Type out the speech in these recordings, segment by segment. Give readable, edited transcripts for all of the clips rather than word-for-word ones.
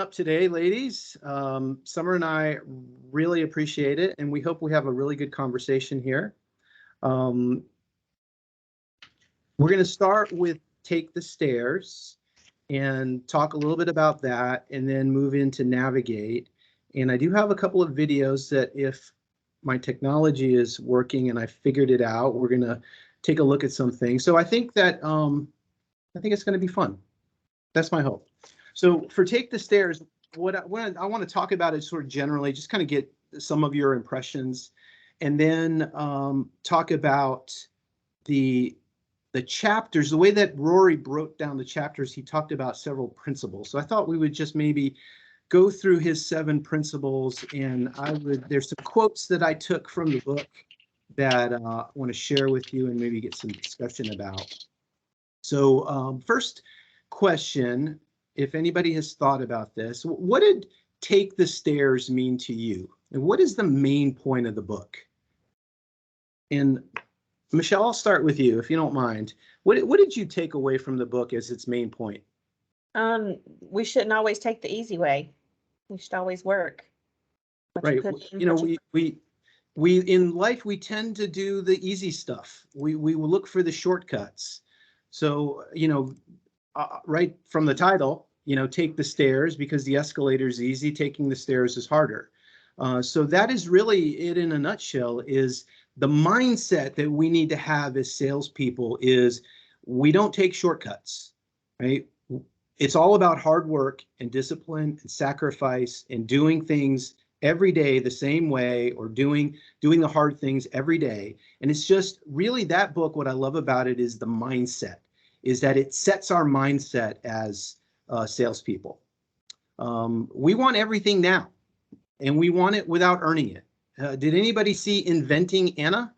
Up today, ladies. Summer and I really appreciate it, and we hope we have a really good conversation here. Um, we're going to start with Take the Stairs and talk a little bit about that, and then move into Navigate. And I do have a couple of videos that, if my technology is working and I figured it out, we're going to take a look at some things. So I think that I think it's going to be fun. That's my hope. So for Take the Stairs, what I want to talk about is sort of generally just kind of get some of your impressions, and then talk about the chapters. The way that Rory broke down the chapters, he talked about several principles. So I thought we would just maybe go through his 7 principles, and there's some quotes that I took from the book that I want to share with you and maybe get some discussion about. So first question, if anybody has thought about this, what did Take the Stairs mean to you? And what is the main point of the book? And Michelle, I'll start with you, if you don't mind. What did you take away from the book as its main point? We shouldn't always take the easy way. We should always work. Right. You know, we in life, we tend to do the easy stuff. We will look for the shortcuts. So, you know, right from the title, you know, take the stairs because the escalator is easy, taking the stairs is harder. So that is really it in a nutshell. Is the mindset that we need to have as salespeople is we don't take shortcuts, right? It's all about hard work and discipline and sacrifice and doing things every day the same way, or doing the hard things every day. And it's just really that book. What I love about it is the mindset, is that it sets our mindset as salespeople. We want everything now, and we want it without earning it. Did anybody see Inventing Anna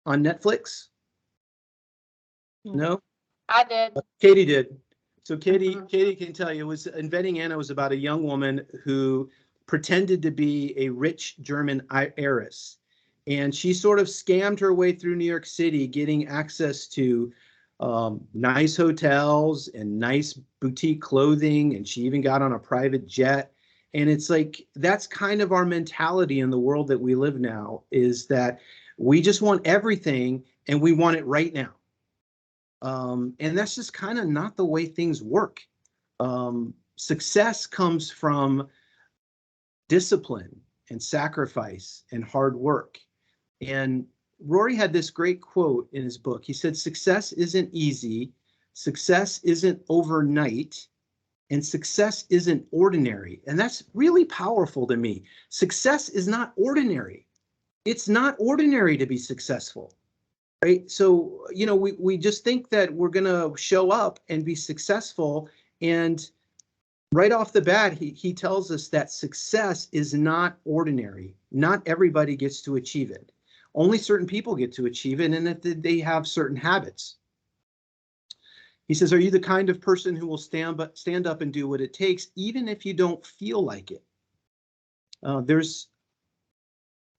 on Netflix? No? I did. Katie did. So Katie can tell you, Inventing Anna was about a young woman who pretended to be a rich German heiress. And she sort of scammed her way through New York City, getting access to nice hotels and nice boutique clothing. And she even got on a private jet. And it's like, that's kind of our mentality in the world that we live now, is that we just want everything and we want it right now. And that's just kind of not the way things work. Success comes from discipline and sacrifice and hard work. And Rory had this great quote in his book. He said, success isn't easy, success isn't overnight, and success isn't ordinary. And that's really powerful to me. Success is not ordinary. It's not ordinary to be successful, right? So, you know, we just think that we're going to show up and be successful. And right off the bat, he tells us that success is not ordinary. Not everybody gets to achieve it. Only certain people get to achieve it, and that they have certain habits. He says, are you the kind of person who will stand up and do what it takes, even if you don't feel like it?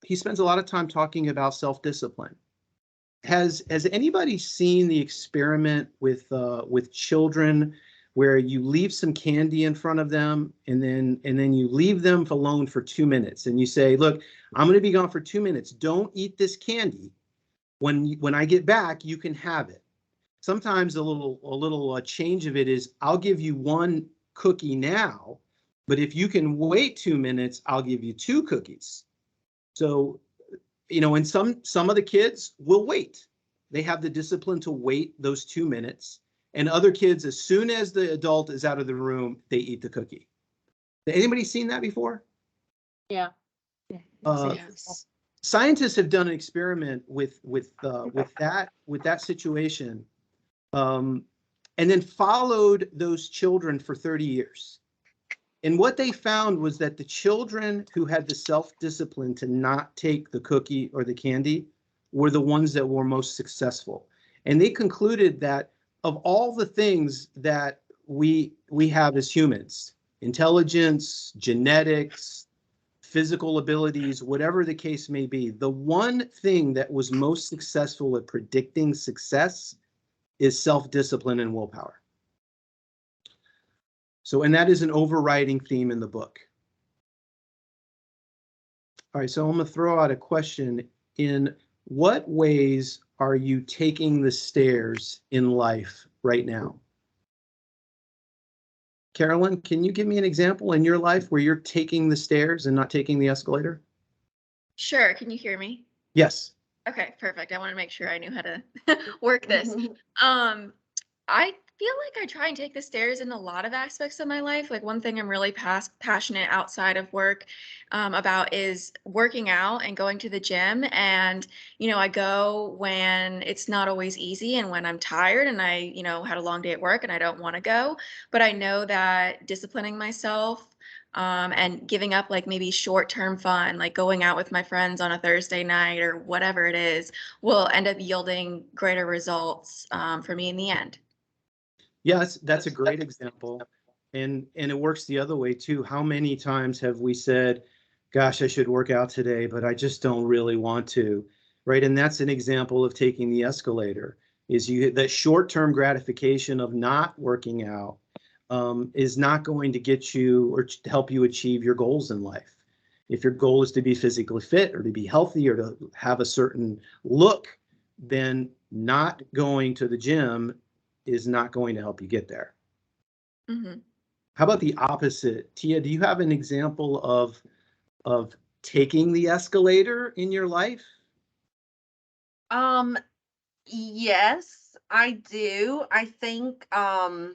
He spends a lot of time talking about self-discipline. Has anybody seen the experiment with children, where you leave some candy in front of them, and then you leave them alone for 2 minutes, and you say, look, I'm going to be gone for 2 minutes. Don't eat this candy. When I get back, you can have it. Sometimes a little change of it is, I'll give you 1 cookie now, but if you can wait 2 minutes, I'll give you 2 cookies. So, you know, and some of the kids will wait. They have the discipline to wait those 2 minutes. And other kids, as soon as the adult is out of the room, they eat the cookie. Anybody seen that before? Yeah. Yes. Scientists have done an experiment with that situation, and then followed those children for 30 years. And what they found was that the children who had the self-discipline to not take the cookie or the candy were the ones that were most successful. And they concluded that of all the things that we have as humans, intelligence, genetics, physical abilities, whatever the case may be, the one thing that was most successful at predicting success is self-discipline and willpower. So, and that is an overriding theme in the book. All right, so I'm going to throw out a question. In what ways are you taking the stairs in life right now? Carolyn, can you give me an example in your life where you're taking the stairs and not taking the escalator? Sure. Can you hear me? Yes. Okay, perfect. I want to make sure I knew how to work this. I feel like I try and take the stairs in a lot of aspects of my life. Like one thing I'm really passionate outside of work about is working out and going to the gym. And, I go when it's not always easy and when I'm tired and I, had a long day at work and I don't want to go. But I know that disciplining myself and giving up like maybe short-term fun, like going out with my friends on a Thursday night or whatever it is, will end up yielding greater results for me in the end. Yes, that's a great example. And it works the other way too. How many times have we said, gosh, I should work out today, but I just don't really want to, right? And that's an example of taking the escalator, is that short-term gratification of not working out is not going to get you or to help you achieve your goals in life. If your goal is to be physically fit or to be healthy or to have a certain look, then not going to the gym is not going to help you get there. Mm-hmm. How about the opposite? Tia, do you have an example of taking the escalator in your life? Yes, I do. I think, as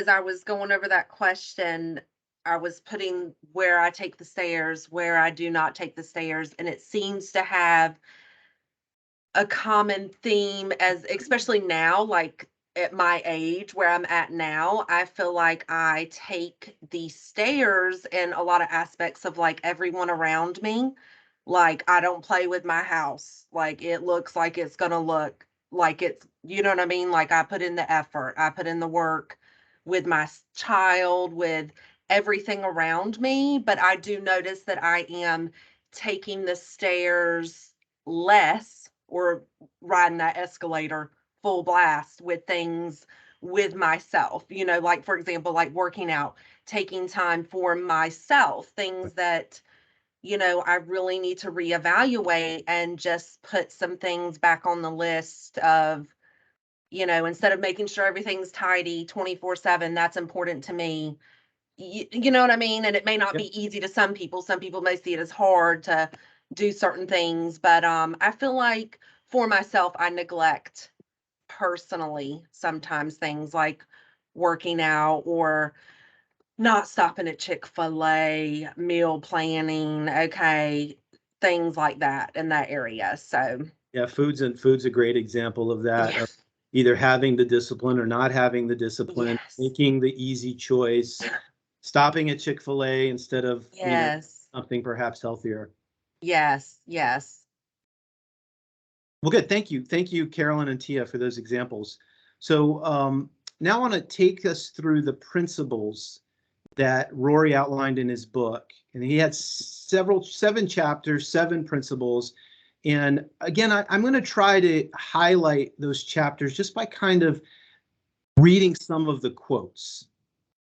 I was going over that question, I was putting where I take the stairs, where I do not take the stairs, and it seems to have a common theme, as especially now, like at my age where I'm at now, I feel like I take the stairs in a lot of aspects of like everyone around me. Like I don't play with my house. Like it looks like it's gonna look like it's, you know what I mean? Like I put in the effort, I put in the work with my child, with everything around me. But I do notice that I am taking the stairs less, or riding that escalator full blast with things with myself, like for example, like working out, taking time for myself, things that, I really need to reevaluate and just put some things back on the list of, instead of making sure everything's tidy 24/7, that's important to me. You know what I mean? And it may not Yep. be easy to some people. Some people may see it as hard to do certain things, but I feel like for myself, I neglect personally sometimes things like working out or not stopping at Chick-fil-A, meal planning, okay, things like that in that area. So Yeah, food's a great example of that, yeah. of either having the discipline or not having the discipline, Yes. making the easy choice, stopping at Chick-fil-A instead of, Yes. something perhaps healthier. Yes. Yes. Well, good. Thank you. Thank you, Carolyn and Tia, for those examples. So now I want to take us through the principles that Rory outlined in his book. And he had 7 chapters, 7 principles. And again, I'm going to try to highlight those chapters just by kind of reading some of the quotes.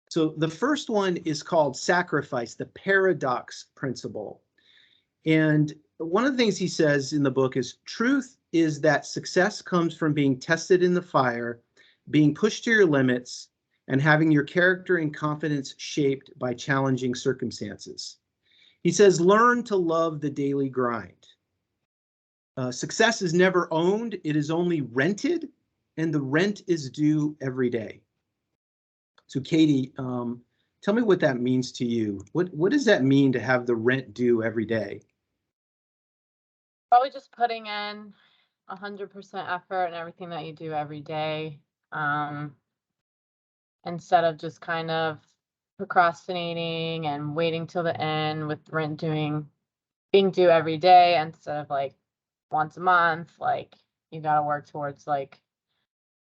So the first one is called Sacrifice, the Paradox Principle. And one of the things he says in the book is, truth is that success comes from being tested in the fire, being pushed to your limits, and having your character and confidence shaped by challenging circumstances. He says, learn to love the daily grind. Success is never owned, it is only rented, and the rent is due every day. So Katie, tell me what that means to you. What does that mean to have the rent due every day? Probably just putting in 100% effort in everything that you do every day, instead of just kind of procrastinating and waiting till the end, with rent being due every day instead of like once a month. Like you got to work towards like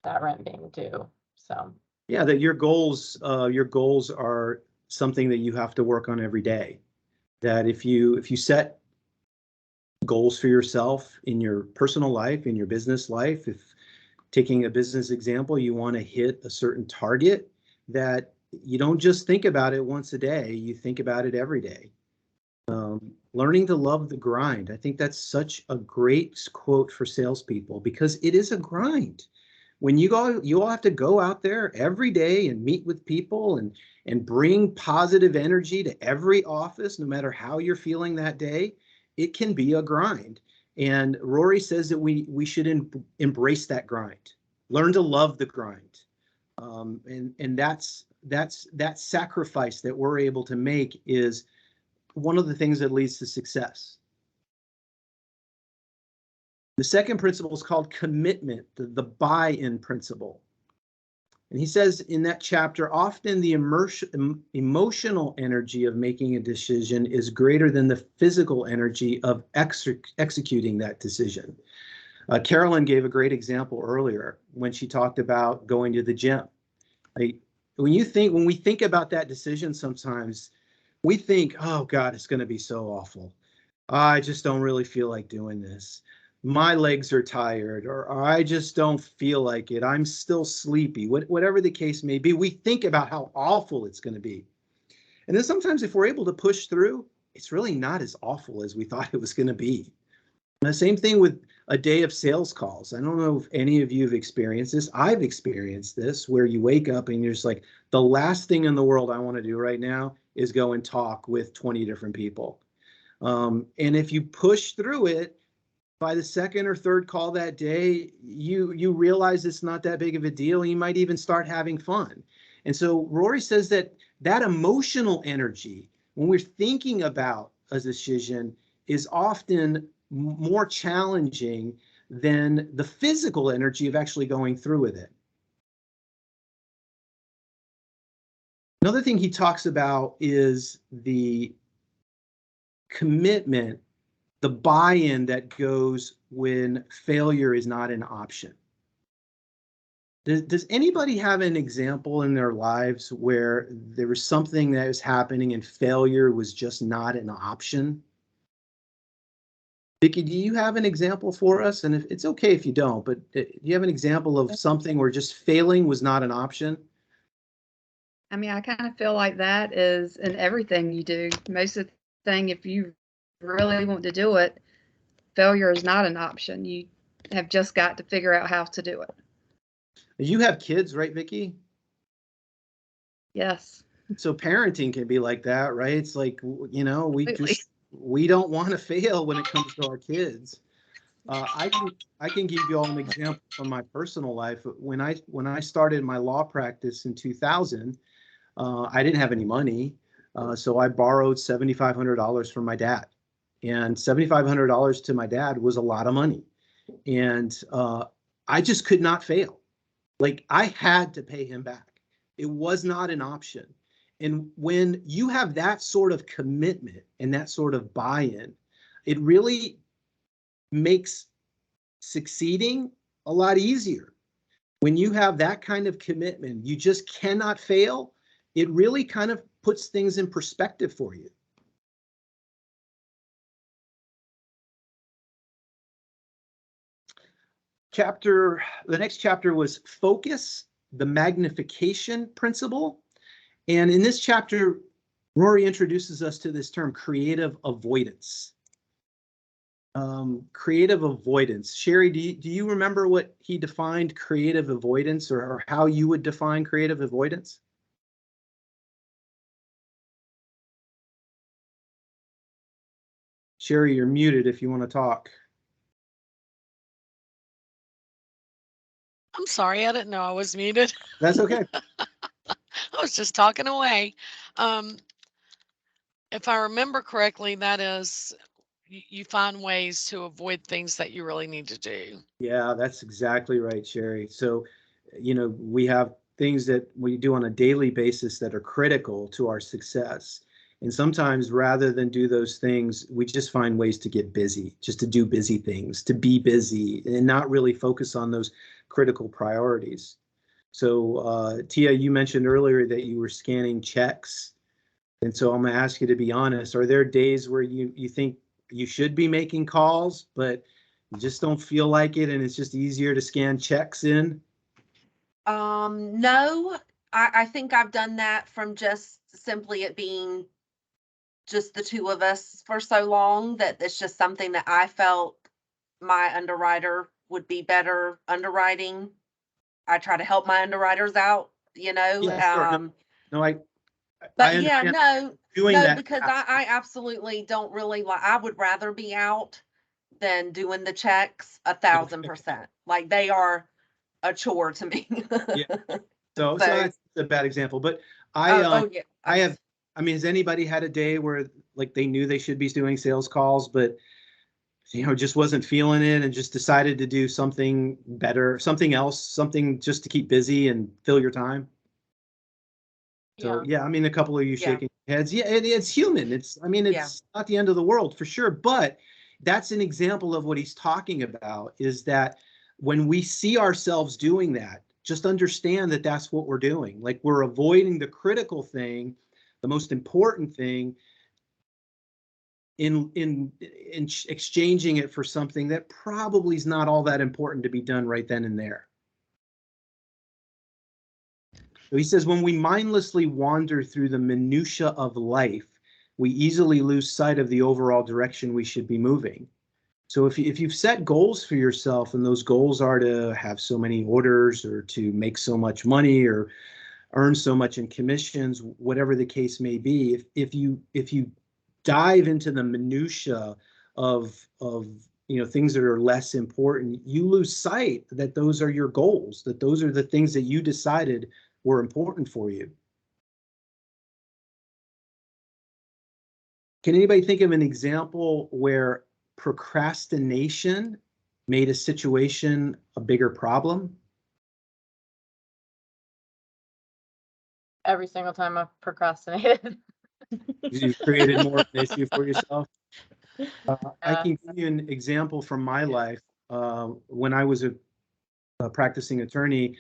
that rent being due. So yeah, that your goals are something that you have to work on every day. That if you set goals for yourself in your personal life, in your business life, if taking a business example, you want to hit a certain target, that you don't just think about it once a day, you think about it every day. Learning to love the grind. I think that's such a great quote for salespeople because it is a grind. When you all have to go out there every day and meet with people and bring positive energy to every office, no matter how you're feeling that day. It can be a grind. And Rory says that we should embrace that grind, learn to love the grind. And that's that sacrifice that we're able to make is one of the things that leads to success. The second principle is called commitment, the buy-in principle. And he says in that chapter, often the emotional energy of making a decision is greater than the physical energy of executing that decision. Carolyn gave a great example earlier when she talked about going to the gym. When we think about that decision, sometimes we think, oh God, it's going to be so awful. I just don't really feel like doing this. My legs are tired, or I just don't feel like it. I'm still sleepy. Whatever the case may be, we think about how awful it's going to be. And then sometimes if we're able to push through, it's really not as awful as we thought it was going to be. And the same thing with a day of sales calls. I don't know if any of you have experienced this. I've experienced this where you wake up and you're just like, the last thing in the world I want to do right now is go and talk with 20 different people. And if you push through it, by the second or third call that day, you realize it's not that big of a deal. You might even start having fun. And so Rory says that emotional energy, when we're thinking about a decision, is often more challenging than the physical energy of actually going through with it. Another thing he talks about is the commitment, the buy-in that goes when failure is not an option. Does anybody have an example in their lives where there was something that was happening and failure was just not an option? Vicki, do you have an example for us? And it's okay if you don't, but do you have an example of something where just failing was not an option? I mean, I kind of feel like that is in everything you do. Most of the thing, if you really want to do it, failure is not an option. You have just got to figure out how to do it. You have kids, right, Vicki? Yes. So parenting can be like that, right? It's like, you know, Completely. we don't want to fail when it comes to our kids. I can give you all an example from my personal life. When I started my law practice in 2000, I didn't have any money, so I borrowed $7,500 from my dad, and $7,500 to my dad was a lot of money, and I just could not fail. Like, I had to pay him back. It was not an option. And when you have that sort of commitment and that sort of buy-in, it really makes succeeding a lot easier. When you have that kind of commitment, you just cannot fail. It really kind of puts things in perspective for you. The next chapter was focus, the magnification principle. And in this chapter, Rory introduces us to this term, creative avoidance. Creative avoidance. Sherry, do you remember what he defined creative avoidance, or how you would define creative avoidance? Sherry, you're muted if you want to talk. I'm sorry, I didn't know I was muted. That's okay. I was just talking away. If I remember correctly, that is, you find ways to avoid things that you really need to do. Yeah, that's exactly right, Sherry. So, you know, we have things that we do on a daily basis that are critical to our success. And sometimes rather than do those things, we just find ways to get busy, just to do busy things, to be busy and not really focus on those critical priorities. So Tia, you mentioned earlier that you were scanning checks. And so I'm gonna ask you to be honest, are there days where you think you should be making calls, but you just don't feel like it and it's just easier to scan checks in? No, I think I've done that from just simply it being just the two of us for so long that it's just something that I felt my underwriter would be better underwriting. I try to help my underwriters out, you know, Yeah, sure. No, I but yeah, understand no, doing no, that. because I absolutely don't really like, I would rather be out than doing the checks 1,000%. Like they are a chore to me. Yeah. So So, that's a bad example, but yeah. I have, I mean, has anybody had a day where like they knew they should be doing sales calls, but just wasn't feeling it and just decided to do something better, something else, something just to keep busy and fill your time? So, Yeah. yeah, I mean, a couple of you Yeah. shaking heads. Yeah, it's human. I mean, Yeah. it's not the end of the world for sure, but that's an example of what he's talking about, is that when we see ourselves doing that, just understand that that's what we're doing. Like we're avoiding the critical thing, the most important thing, in exchanging it for something that probably is not all that important to be done right then and there. So he says, when we mindlessly wander through the minutia of life, we easily lose sight of the overall direction we should be moving. So if you've set goals for yourself, and those goals are to have so many orders or to make so much money or earn so much in commissions, whatever the case may be, if you dive into the minutia of things that are less important, you lose sight that those are your goals, that those are the things that you decided were important for you. Can anybody think of an example where procrastination made a situation a bigger problem? Every single time I've procrastinated. You've created more of an issue for yourself? I Yeah. can give you an example from my life. When I was a practicing attorney,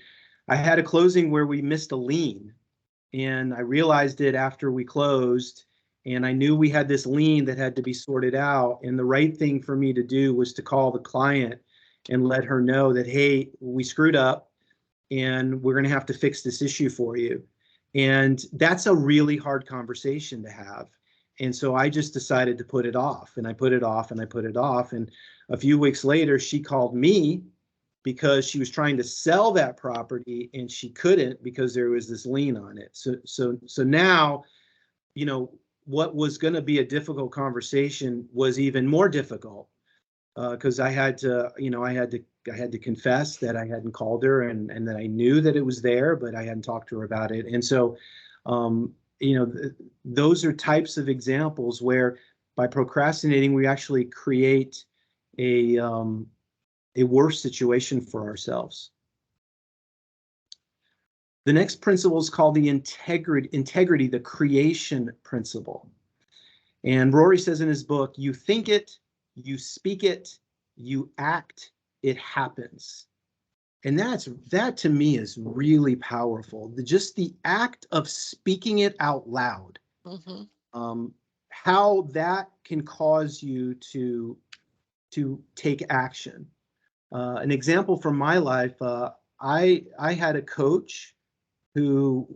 I had a closing where we missed a lien, and I realized it after we closed, and I knew we had this lien that had to be sorted out, and the right thing for me to do was to call the client and let her know that, hey, we screwed up and we're going to have to fix this issue for you. And that's a really hard conversation to have. And so I just decided to put it off, and I put it off and I put it off. And a few weeks later, she called me because she was trying to sell that property and she couldn't because there was this lien on it. So now, what was going to be a difficult conversation was even more difficult, because I had to confess that I hadn't called her, and that I knew that it was there, but I hadn't talked to her about it. And so, those are types of examples where by procrastinating, we actually create a worse situation for ourselves. The next principle is called the integrity, the creation principle. And Rory says in his book, you think it, you speak it, you act, it happens. And that to me is really powerful. Just the act of speaking it out loud, how that can cause you to take action. An example from my life, I had a coach who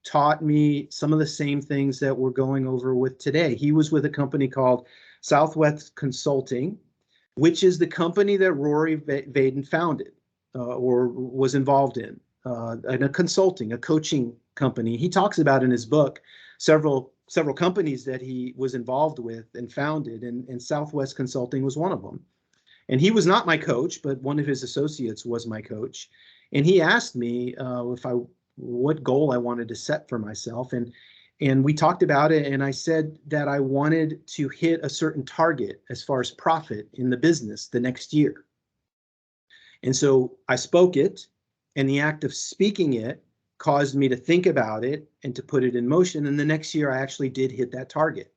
taught me some of the same things that we're going over with today. He was with a company called Southwest Consulting, which is the company that Rory Vaden founded, or was involved in a consulting, a coaching company. He talks about in his book several companies that he was involved with and founded, and Southwest Consulting was one of them. And he was not my coach, but one of his associates was my coach. And he asked me what goal I wanted to set for myself. And we talked about it, and I said that I wanted to hit a certain target as far as profit in the business the next year. And so I spoke it, and the act of speaking it caused me to think about it and to put it in motion. And the next year I actually did hit that target.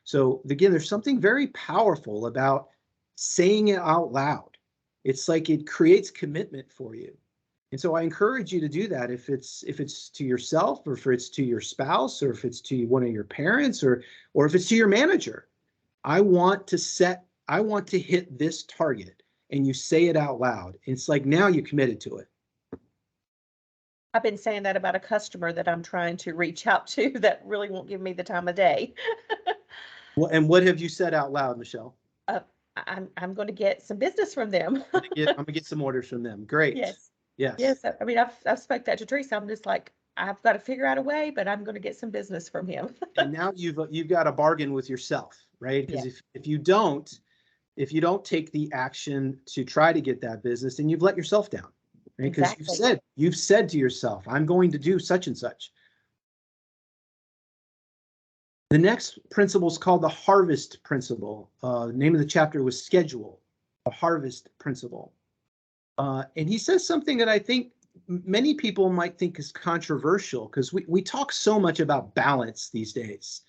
So again, there's something very powerful about saying it out loud. It's like it creates commitment for you. And so I encourage you to do that if it's to yourself, or if it's to your spouse, or if it's to one of your parents, or if it's to your manager. I want to hit this target, and you say it out loud. It's like now you committed to it. I've been saying that about a customer that I'm trying to reach out to that really won't give me the time of day. Well, and what have you said out loud, Michelle? I'm going to get some business from them. I'm gonna get some orders from them. Great. Yes. Yes. Yes. I mean, I've spoke that to Teresa. I'm just like, I've got to figure out a way, but I'm going to get some business from him. And now you've got a bargain with yourself, right? Because Yeah. if you don't take the action to try to get that business, then you've let yourself down, right? Because Exactly. you've said to yourself, I'm going to do such and such. The next principle is called the harvest principle. The name of the chapter was schedule, the harvest principle. And he says something that I think many people might think is controversial because we talk so much about balance these days,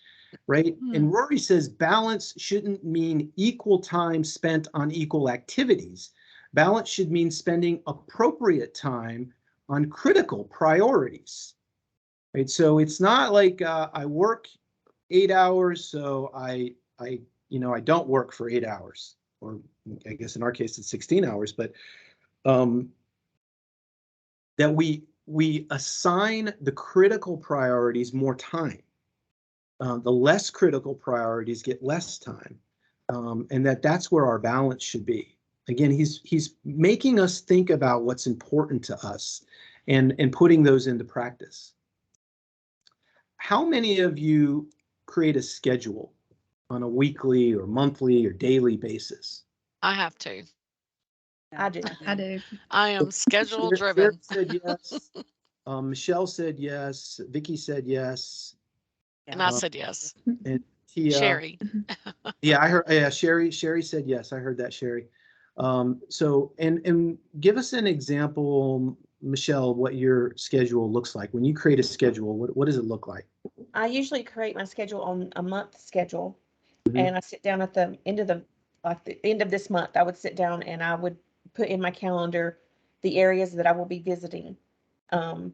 right? And Rory says balance shouldn't mean equal time spent on equal activities. Balance should mean spending appropriate time on critical priorities, right? So it's not like I work 8 hours, so I don't work for 8 hours, or I guess in our case it's 16 hours, but that we assign the critical priorities more time. The less critical priorities get less time, and that's where our balance should be. Again, he's making us think about what's important to us and putting those into practice. How many of you create a schedule on a weekly or monthly or daily basis? I have to. I do. I do. I am schedule Sherry driven. said yes. Michelle said yes. Vicky said yes. And I said yes. And Tia. Sherry. Yeah, I heard. Yeah, Sherry said yes. I heard that, Sherry. So and give us an example, Michelle, what your schedule looks like. When you create a schedule, what does it look like? I usually create my schedule on a month schedule, Mhm. and I sit down at the end of the end of this month. I would sit down and I would put in my calendar the areas that I will be visiting. And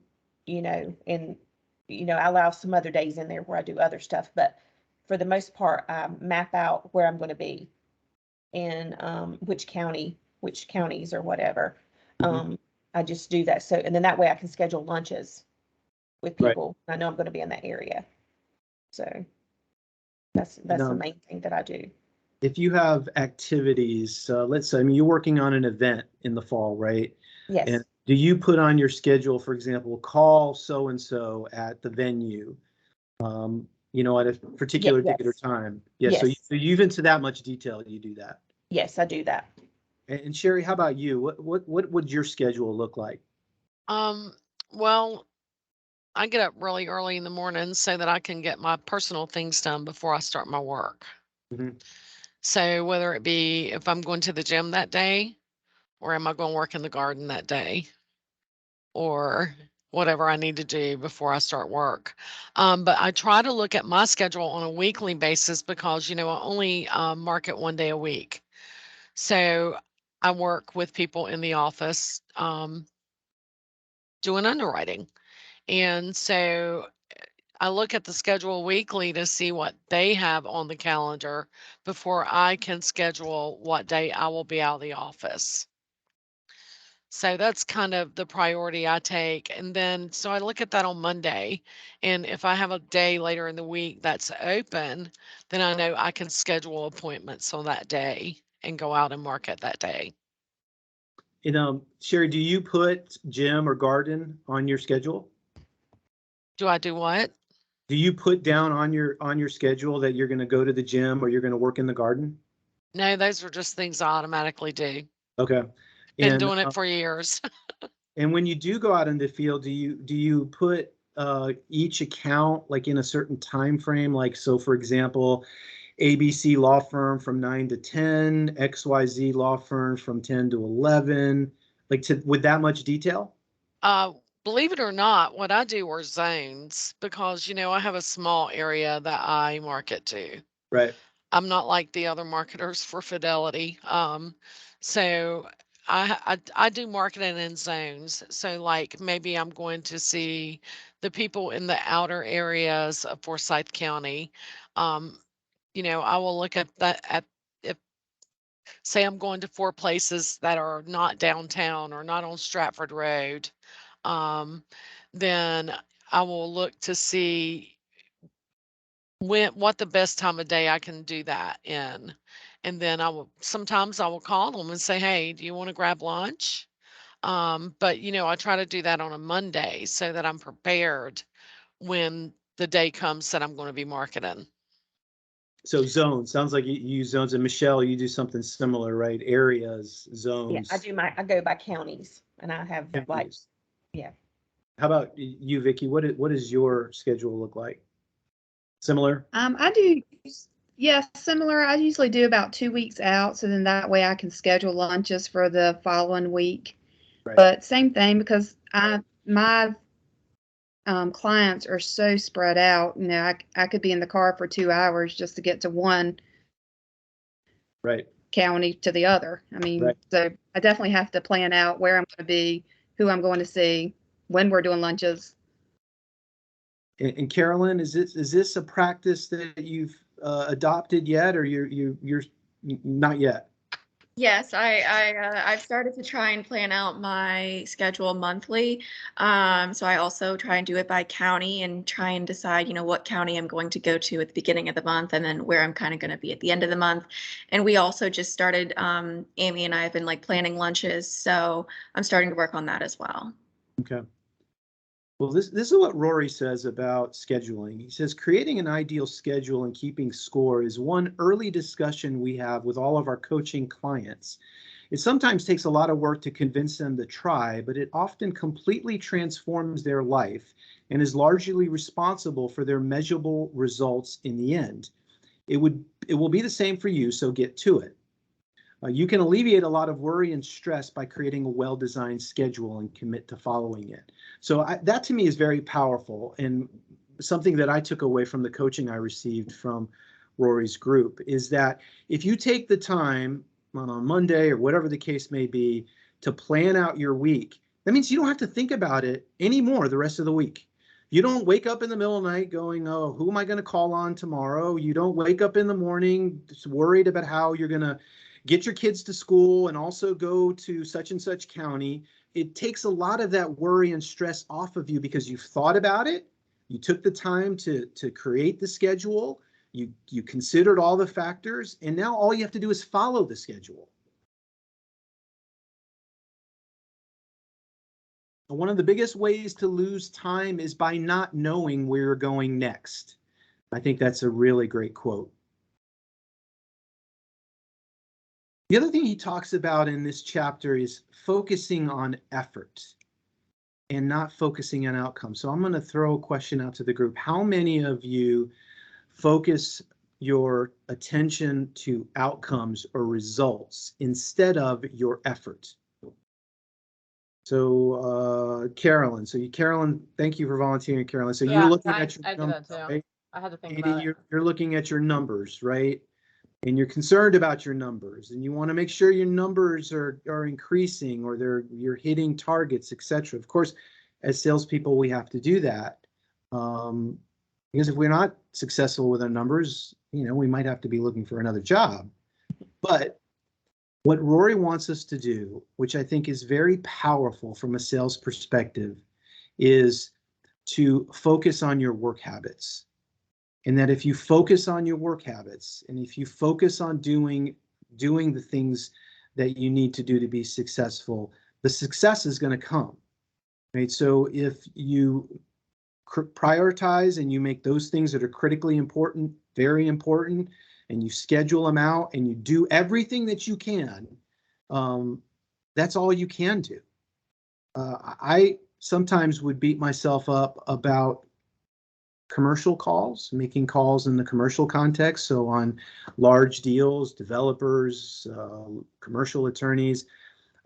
I allow some other days in there where I do other stuff, but for the most part, I map out where I'm going to be and which counties or whatever. Mhm. I just do that. So, and then that way I can schedule lunches with Right. people. I know I'm going to be in that area. So that's the um, main thing that I do. If you have activities, let's say, I mean, you're working on an event in the fall, right? Yes. And do you put on your schedule, for example, call so-and-so at the venue, at a particular date or yes. time? Yeah, Yes. so even to that much detail, you do that. Yes, I do that. And Sherry, how about you? What would your schedule look like? Well, I get up really early in the morning so that I can get my personal things done before I start my work. Mhm. So whether it be if I'm going to the gym that day, or am I going to work in the garden that day, or whatever I need to do before I start work. But I try to look at my schedule on a weekly basis because, I only market one day a week. So I work with people in the office doing underwriting. And so I look at the schedule weekly to see what they have on the calendar before I can schedule what day I will be out of the office. So that's kind of the priority I take. And then, so I look at that on Monday. And if I have a day later in the week that's open, then I know I can schedule appointments on that day and go out and market that day. Sherry, do you put gym or garden on your schedule? Do I do what? Do you put down on your schedule that you're going to go to the gym or you're going to work in the garden? No, those are just things I automatically do. Okay. Been doing it for years. And when you do go out in the field, do you put each account like in a certain time frame? Like, so for example, ABC law firm from 9 to 10, XYZ law firm from 10 to 11, like with that much detail? Believe it or not, what I do are zones because, I have a small area that I market to. Right. I'm not like the other marketers for Fidelity. So I do marketing in zones. So like maybe I'm going to see the people in the outer areas of Forsyth County. I will look at that if say I'm going to 4 places that are not downtown or not on Stratford Road. Um, then I will look to see what the best time of day I can do that in. And then sometimes I will call them and say, hey, do you want to grab lunch? But I try to do that on a Monday so that I'm prepared when the day comes that I'm going to be marketing. So zones, sounds like you use zones. And Michelle, you do something similar, right? Areas, zones. Yeah, I go by counties and I have like, counties. yeah. How about you, Vicky? What does your schedule look like? Similar? I do, yeah, similar. I usually do about 2 weeks out, so then that way I can schedule lunches for the following week. Right. But same thing, because my clients are so spread out. I could be in the car for 2 hours just to get to one Right. county to the other. I mean, Right. so I definitely have to plan out where I'm going to be, who I'm going to see, when we're doing lunches. And Carolyn, is this a practice that you've adopted yet, or you're not yet? Yes, I've started to try and plan out my schedule monthly. So I also try and do it by county and try and decide, what county I'm going to go to at the beginning of the month and then where I'm kind of going to be at the end of the month. And we also just started, Amy and I have been like planning lunches, so I'm starting to work on that as well. Okay. Well, this is what Rory says about scheduling. He says, creating an ideal schedule and keeping score is one early discussion we have with all of our coaching clients. It sometimes takes a lot of work to convince them to try, but it often completely transforms their life and is largely responsible for their measurable results in the end. It will be the same for you, so get to it. You can alleviate a lot of worry and stress by creating a well-designed schedule and commit to following it. So that to me is very powerful, and something that I took away from the coaching I received from Rory's group is that if you take the time on Monday or whatever the case may be to plan out your week, that means you don't have to think about it anymore the rest of the week. You don't wake up in the middle of the night going, oh, who am I going to call on tomorrow? You don't wake up in the morning just worried about how you're going to get your kids to school and also go to such and such county. It takes a lot of that worry and stress off of you because you've thought about it. You took the time to create the schedule. You considered all the factors, and now all you have to do is follow the schedule. One of the biggest ways to lose time is by not knowing where you're going next. I think that's a really great quote. The other thing he talks about in this chapter is focusing on effort and not focusing on outcome. So I'm going to throw a question out to the group. How many of you focus your attention to outcomes or results instead of your effort? So Carolyn, Carolyn, thank you for volunteering, Carolyn. So you're looking at your numbers, right? I had to think Katie, about it. you're looking at your numbers, right? And you're concerned about your numbers, and you want to make sure your numbers are increasing or you're hitting targets, etc. Of course, as salespeople, we have to do that because if we're not successful with our numbers, we might have to be looking for another job. But what Rory wants us to do, which I think is very powerful from a sales perspective, is to focus on your work habits. And that if you focus on your work habits and if you focus on doing the things that you need to do to be successful, the success is going to come, right? So if you prioritize and you make those things that are critically important, very important, and you schedule them out and you do everything that you can, that's all you can do. I sometimes would beat myself up about commercial calls, making calls in the commercial context. So on large deals, developers, commercial attorneys,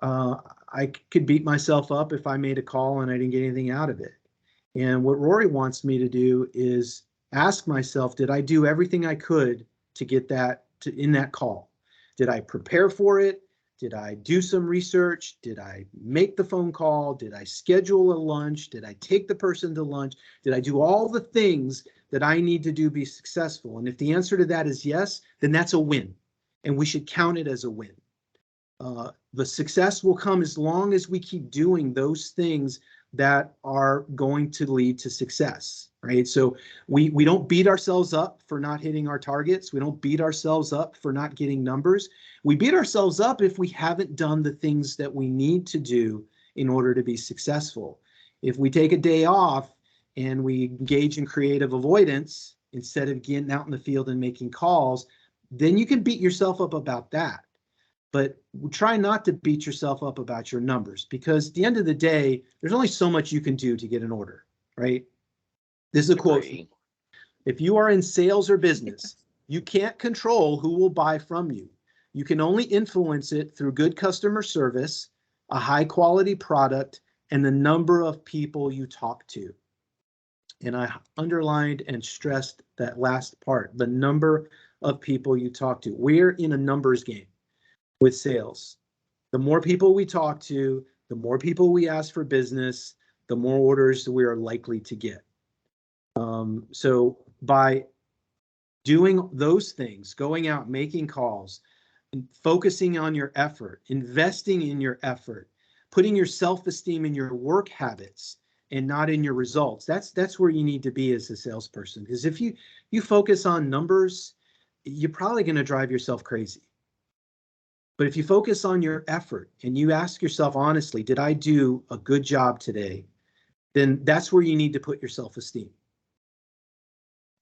I could beat myself up if I made a call and I didn't get anything out of it. And what Rory wants me to do is ask myself, did I do everything I could to get that in that call? Did I prepare for it? Did I do some research? Did I make the phone call? Did I schedule a lunch? Did I take the person to lunch? Did I do all the things that I need to do to be successful? And if the answer to that is yes, then that's a win. And we should count it as a win. The success will come as long as we keep doing those things that are going to lead to success, right? So we don't beat ourselves up for not hitting our targets. We don't beat ourselves up for not getting numbers. We beat ourselves up if we haven't done the things that we need to do in order to be successful. If we take a day off and we engage in creative avoidance instead of getting out in the field and making calls, then you can beat yourself up about that. But try not to beat yourself up about your numbers, because at the end of the day, there's only so much you can do to get an order, right? This is a quote. Agree. If you are in sales or business, you can't control who will buy from you. You can only influence it through good customer service, a high quality product, and the number of people you talk to. And I underlined and stressed that last part, the number of people you talk to. We're in a numbers game with sales. The more people we talk to, the more people we ask for business, the more orders we are likely to get. So by doing those things, going out, making calls, and focusing on your effort, investing in your effort, putting your self-esteem in your work habits and not in your results, that's where you need to be as a salesperson. Because if you focus on numbers, you're probably going to drive yourself crazy. But if you focus on your effort and you ask yourself honestly, did I do a good job today? Then that's where you need to put your self-esteem.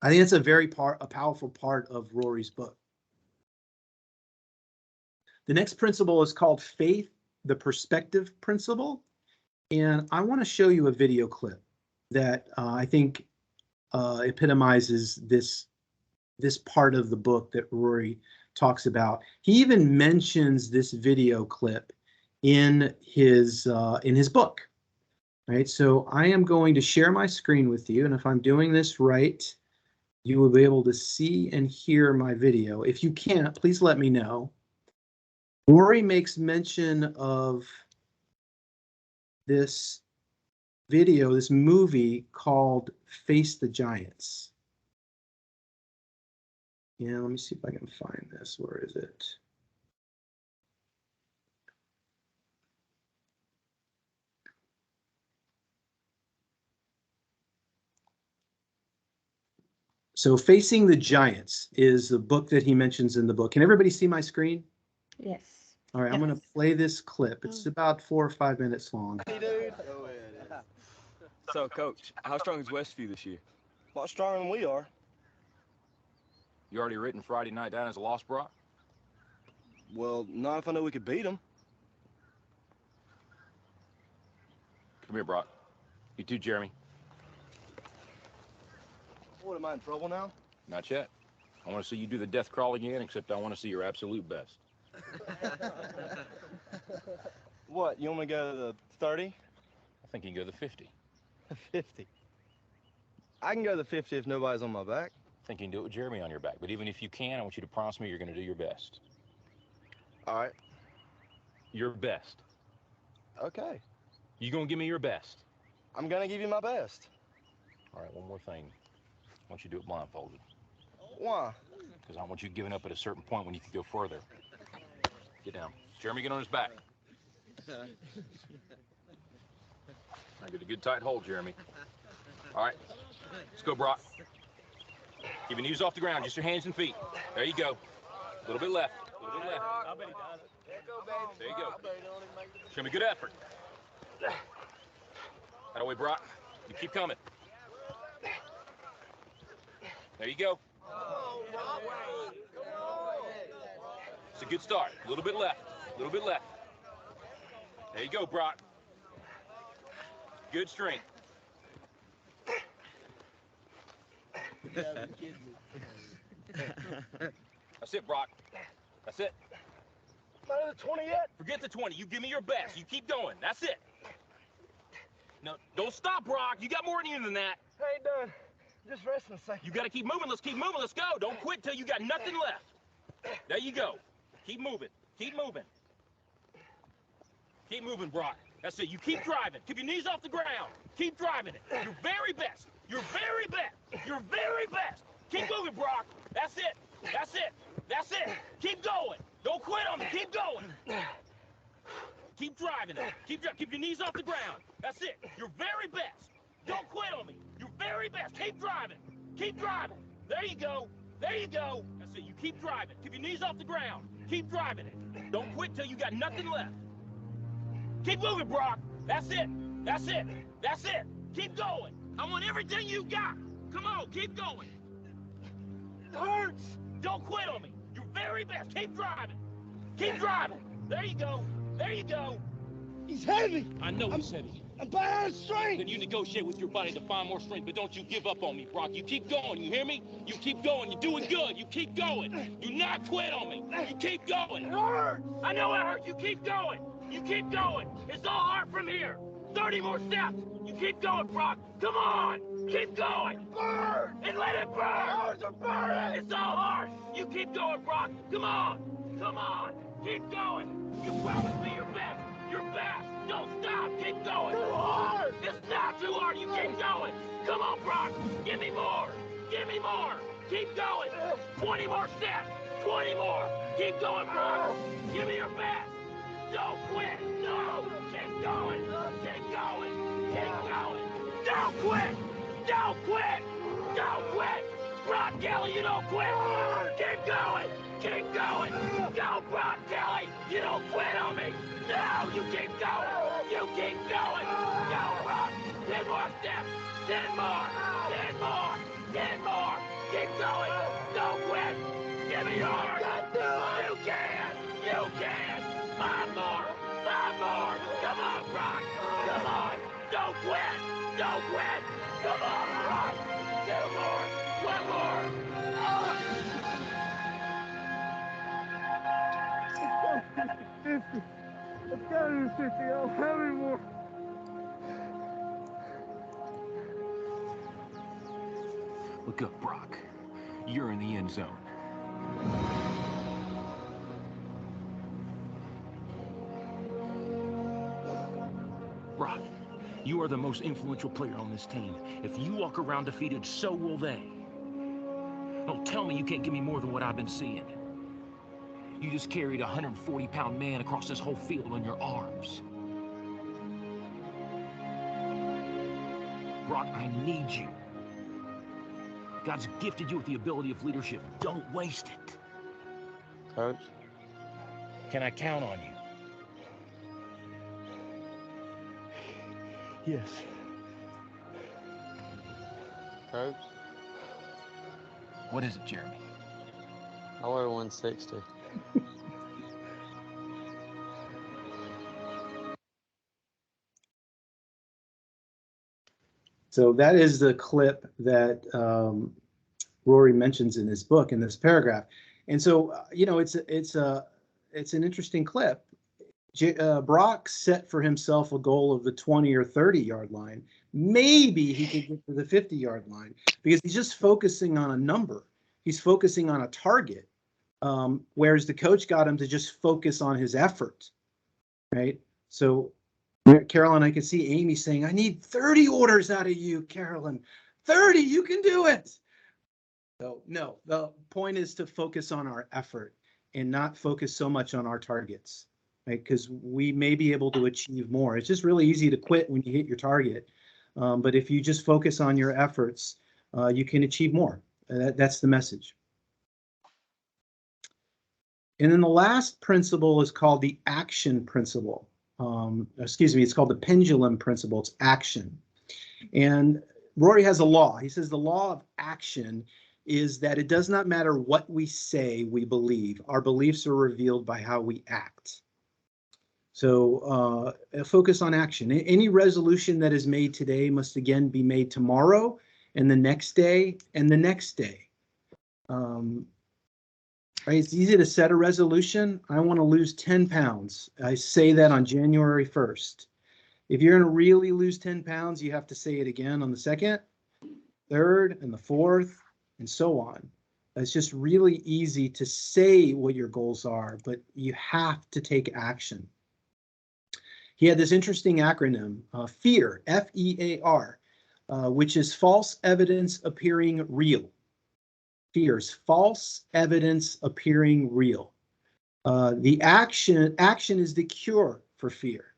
I think that's a powerful part of Rory's book. The next principle is called faith, the perspective principle. And I want to show you a video clip that I think epitomizes this part of the book that Rory talks about. He even mentions this video clip in his book. Right, so I am going to share my screen with you, and if I'm doing this right, you will be able to see and hear my video. If you can't, please let me know. Rory makes mention of this video, this movie called Face the Giants. Yeah, let me see if I can find this. Where is it? So Facing the Giants is the book that he mentions in the book. Can everybody see my screen? Yes. All right, I'm going to play this clip. It's about 4 or 5 minutes long. Hey, dude. So, Coach, how strong is Westview this year? A lot stronger than we are. You already written Friday night down as a loss, Brock? Well, not if I know we could beat them. Come here, Brock. You too, Jeremy. What, am I in trouble now? Not yet. I want to see you do the death crawl again, except I want to see your absolute best. What, you want me to go to the 30? I think you can go to the 50. 50. I can go to the 50 if nobody's on my back. I think you can do it with Jeremy on your back. But even if you can, I want you to promise me you're going to do your best. All right. Your best. Okay. You going to give me your best? I'm going to give you my best. All right, one more thing. I want you to do it blindfolded. Why? Because I want you giving up at a certain point when you can go further. Get down. Jeremy, get on his back. Now get a good tight hold, Jeremy. All right, let's go, Brock. Keep your knees off the ground, just your hands and feet. There you go. A little bit left. A little bit left. There you go. Show me good effort. That way, Brock. You keep coming. There you go. It's a good start. A little bit left. A little bit left. There you go, Brock. Good strength. That's it, Brock. That's it. Not at the 20 yet? Forget the 20. You give me your best. You keep going. That's it. No, don't stop, Brock. You got more in you than that. I ain't done. Just resting a second. You got to keep moving. Let's keep moving. Let's go. Don't quit till you got nothing left. There you go. Keep moving. Keep moving. Keep moving, Brock. That's it. You keep driving. Keep your knees off the ground. Keep driving it. Your very best. Your very best. Your very best. Keep moving, Brock. That's it. That's it. That's it. Keep going. Don't quit on me. Keep going. Keep driving it. Keep your knees off the ground. That's it. Your very best. Don't quit on me. Your very best. Keep driving. Keep driving. There you go. There you go. That's it. You keep driving. Keep your knees off the ground. Keep driving it. Don't quit till you got nothing left. Keep moving, Brock. That's it. That's it. That's it. Keep going. I want everything you got. Come on, keep going. It hurts. Don't quit on me. Your very best. Keep driving. Keep driving. There you go. There you go. He's heavy. I know he's heavy. I'm bad strength. Then you negotiate with your body to find more strength, but don't you give up on me, Brock. You keep going, you hear me? You keep going, you're doing good. You keep going. Do not quit on me. You keep going. It hurts. I know it hurts. You keep going. You keep going. It's all hard from here. 30 more steps. You keep going, Brock. Come on. Keep going. Burn. And let it burn. Hurts are burning. It's all hard. You keep going, Brock. Come on. Come on. Keep going. You promised me your best. Your best. Don't stop. Keep going. Too hard. It's not too hard. You keep going. Come on, Brock. Give me more. Give me more. Keep going. 20 more steps. 20 more. Keep going, Brock. Give me your best. Don't quit. No. Keep going. Keep going. Keep going. Don't quit. Don't quit. Don't quit. Brock Kelly, you don't quit. Keep going. Keep going. Go, Brock Kelly. You don't quit on me. No, you keep going. You keep going. Go, Brock. 10 more steps. 10 more. 10 more. 10 more. Keep going. Don't quit. Give me yours. You can. You can. 5 more. 5 more. Come on, Brock. Come on. Don't quit. Don't quit. Come on, Brock. 2 more. 1 more. 50. I've got to do 50. I don't have any more. Look up, Brock. You're in the end zone. Brock, you are the most influential player on this team. If you walk around defeated, so will they. Don't tell me you can't give me more than what I've been seeing. You just carried a 140-pound man across this whole field on your arms. Brock, I need you. God's gifted you with the ability of leadership. Don't waste it. Coach? Can I count on you? Yes. Coach? What is it, Jeremy? I weigh 160. So that is the clip that Rory mentions in his book in this paragraph. And so, you know, it's an interesting clip. Brock set for himself a goal of the 20 or 30 yard line. Maybe he could get to the 50-yard line because he's just focusing on a number. He's focusing on a target, whereas the coach got him to just focus on his effort, right? So Carolyn, I can see Amy saying, I need 30 orders out of you, Carolyn. 30, you can do it. So no, the point is to focus on our effort and not focus so much on our targets, right? Because we may be able to achieve more. It's just really easy to quit when you hit your target. But if you just focus on your efforts, you can achieve more. That's the message. And then the last principle is called the action principle. It's called the pendulum principle. It's action. And Rory has a law. He says the law of action is that it does not matter what we say we believe. Our beliefs are revealed by how we act. So focus on action. Any resolution that is made today must again be made tomorrow and the next day and the next day. Right, it's easy to set a resolution. I want to lose 10 pounds. I say that on January 1st. If you're going to really lose 10 pounds, you have to say it again on the 2nd, 3rd, and the 4th, and so on. It's just really easy to say what your goals are, but you have to take action. He had this interesting acronym, FEAR, F-E-A-R, which is false evidence appearing real. Fears, false evidence appearing real. The action is the cure for fear.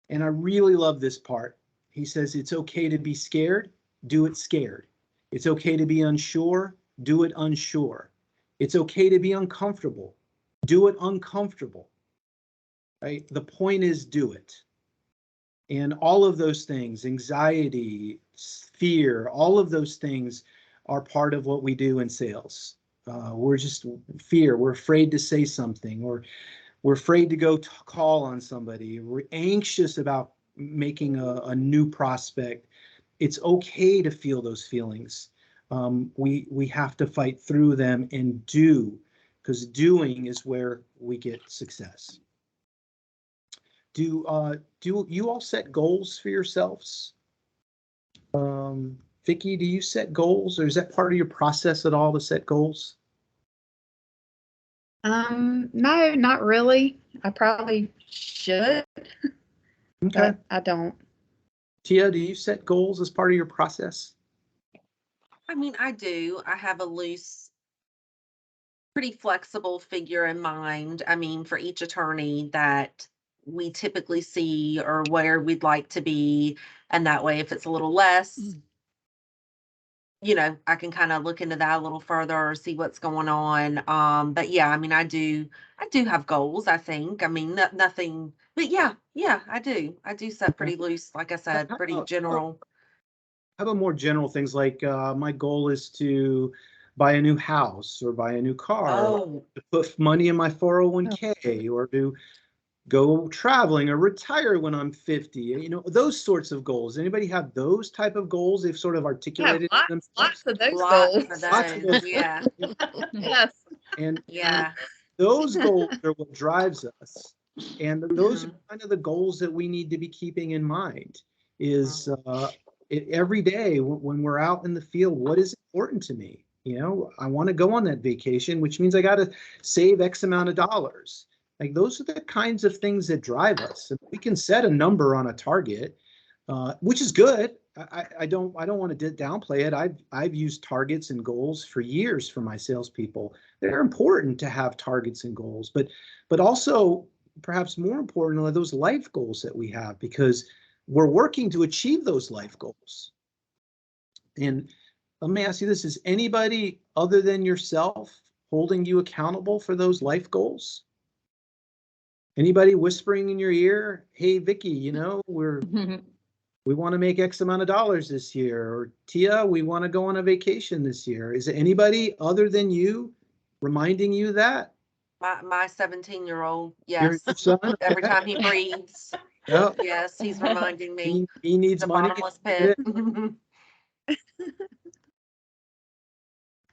And I really love this part. He says, it's okay to be scared, do it scared. It's okay to be unsure, do it unsure. It's okay to be uncomfortable, do it uncomfortable, right? The point is do it. And all of those things, anxiety, fear, all of those things are part of what we do in sales. We're just fear. We're afraid to say something, or we're afraid to go call on somebody. We're anxious about making a new prospect. It's okay to feel those feelings. We have to fight through them and do, because doing is where we get success. Do you all set goals for yourselves? Vicki, do you set goals, or is that part of your process at all to set goals? No, not really. I probably should, Okay. but I don't. Tia, do you set goals as part of your process? I mean, I do. I have a loose, pretty flexible figure in mind. I mean, for each attorney that we typically see or where we'd like to be. And that way, if it's a little less, you know, I can kind of look into that a little further or see what's going on. But yeah, I mean, I do have goals, I think. I mean, nothing, but yeah, I do set pretty loose, like I said, pretty general. How about more general things like my goal is to buy a new house or buy a new car, or to put money in my 401k, or to go traveling or retire when I'm 50. You know, those sorts of goals. Anybody have those type of goals they've sort of articulated themselves? Lots of those Lots goals. of Lots of those, those. yeah. Yes. And Yeah. those goals are what drives us. And those Mhm. are kind of the goals that we need to be keeping in mind is every day when we're out in the field, what is important to me? You know, I want to go on that vacation, which means I got to save X amount of dollars. Like those are the kinds of things that drive us. We can set a number on a target, which is good. I don't want to downplay it. I've used targets and goals for years for my salespeople. They're important to have targets and goals, but also perhaps more importantly, those life goals that we have, because we're working to achieve those life goals. And let me ask you this: is anybody other than yourself holding you accountable for those life goals? Anybody whispering in your ear, hey, Vicki, you know, we want to make X amount of dollars this year, or Tia, we want to go on a vacation this year. Is it anybody other than you reminding you that? My 17-year-old, Your yes. son? Every time he breathes, Yep. yes, he's reminding me. He needs The money. bottomless pit.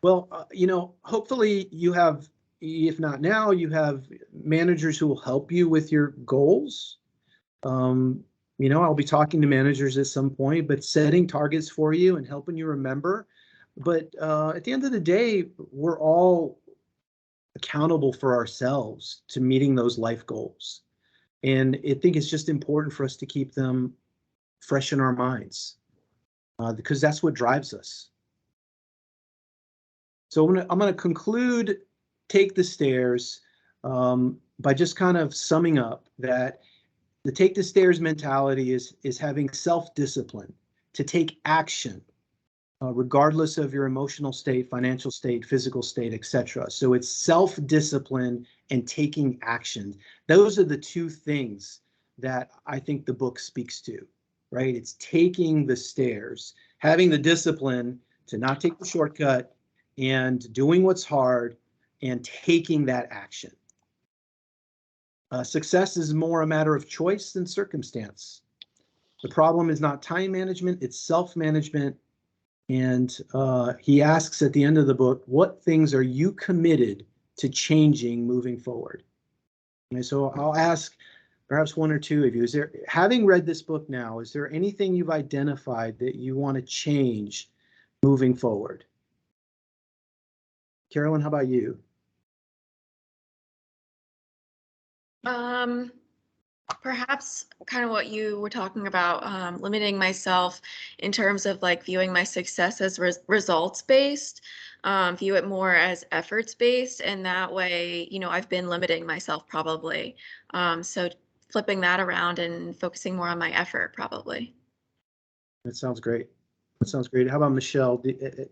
Well, you know, hopefully you have, if not now, you have managers who will help you with your goals. You know, I'll be talking to managers at some point, but setting targets for you and helping you remember. But at the end of the day, we're all accountable for ourselves to meeting those life goals. And I think it's just important for us to keep them fresh in our minds because that's what drives us. So I'm gonna conclude Take the Stairs by just kind of summing up that the Take the Stairs mentality is having self-discipline to take action regardless of your emotional state, financial state, physical state, etc. So it's self-discipline and taking action. Those are the two things that I think the book speaks to, right? It's taking the stairs, having the discipline to not take the shortcut, and doing what's hard and taking that action. Success is more a matter of choice than circumstance. The problem is not time management, it's self-management. And he asks at the end of the book, what things are you committed to changing moving forward? And so I'll ask perhaps one or two of you, having read this book now, is there anything you've identified that you want to change moving forward? Carolyn, how about you? Perhaps kind of what you were talking about, limiting myself in terms of like viewing my success as results based, view it more as efforts based, and that way, you know, I've been limiting myself probably. So flipping that around and focusing more on my effort probably. That sounds great. That sounds great. How about Michelle?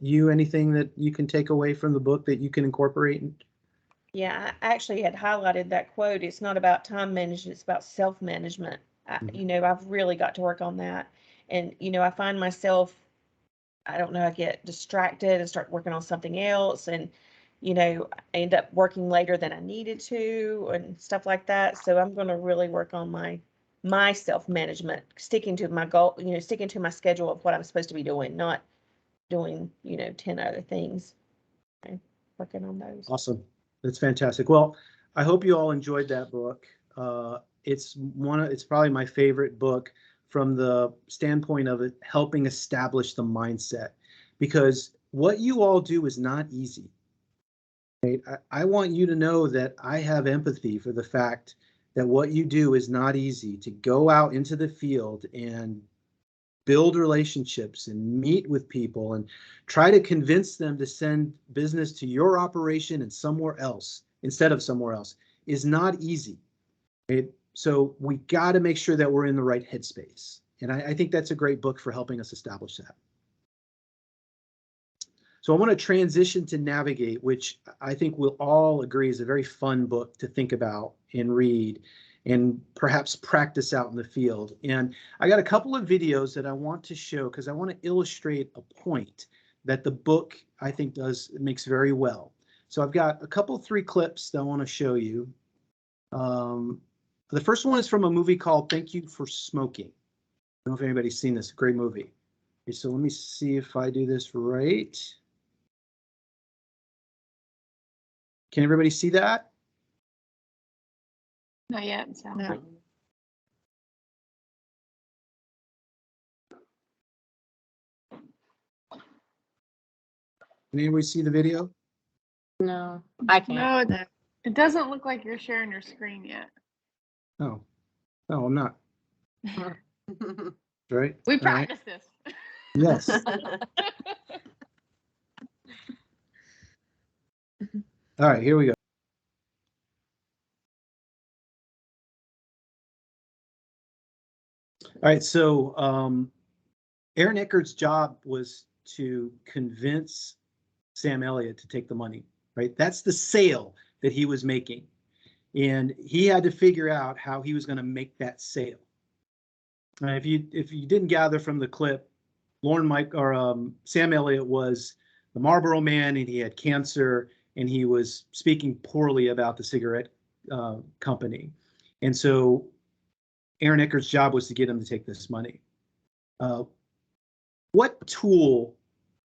You anything that you can take away from the book that you can incorporate? Yeah, I actually had highlighted that quote. It's not about time management, it's about self-management. You know, I've really got to work on that. And, you know, I find myself, I don't know, I get distracted and start working on something else. And, you know, I end up working later than I needed to and stuff like that. So I'm going to really work on my self-management, sticking to my goal, you know, sticking to my schedule of what I'm supposed to be doing, not doing, you know, 10 other things. Okay, working on those. Awesome. That's fantastic. Well, I hope you all enjoyed that book. It's probably my favorite book from the standpoint of it helping establish the mindset, because what you all do is not easy. Right? I want you to know that I have empathy for the fact that what you do is not easy, to go out into the field and build relationships and meet with people and try to convince them to send business to your operation and somewhere else instead of somewhere else is not easy. Right? So we got to make sure that we're in the right headspace. And I think that's a great book for helping us establish that. So I want to transition to Navigate, which I think we'll all agree is a very fun book to think about and read and perhaps practice out in the field. And I got a couple of videos that I want to show because I want to illustrate a point that the book I think makes very well. So I've got three clips that I want to show you. The first one is from a movie called Thank You for Smoking. I don't know if anybody's seen this, great movie. Okay, so let me see if I do this right. Can everybody see that? Not yet. So. No. Can anybody see the video? No, I can't. No, it doesn't look like you're sharing your screen yet. Oh, no, I'm not. Right? We All right. practiced this. Yes. All right, here we go. All right, so Aaron Eckert's job was to convince Sam Elliott to take the money, right? That's the sale that he was making. And he had to figure out how he was going to make that sale. If you didn't gather from the clip, Sam Elliott was the Marlboro Man, and he had cancer, and he was speaking poorly about the cigarette company. And so Aaron Eckert's job was to get him to take this money. What tool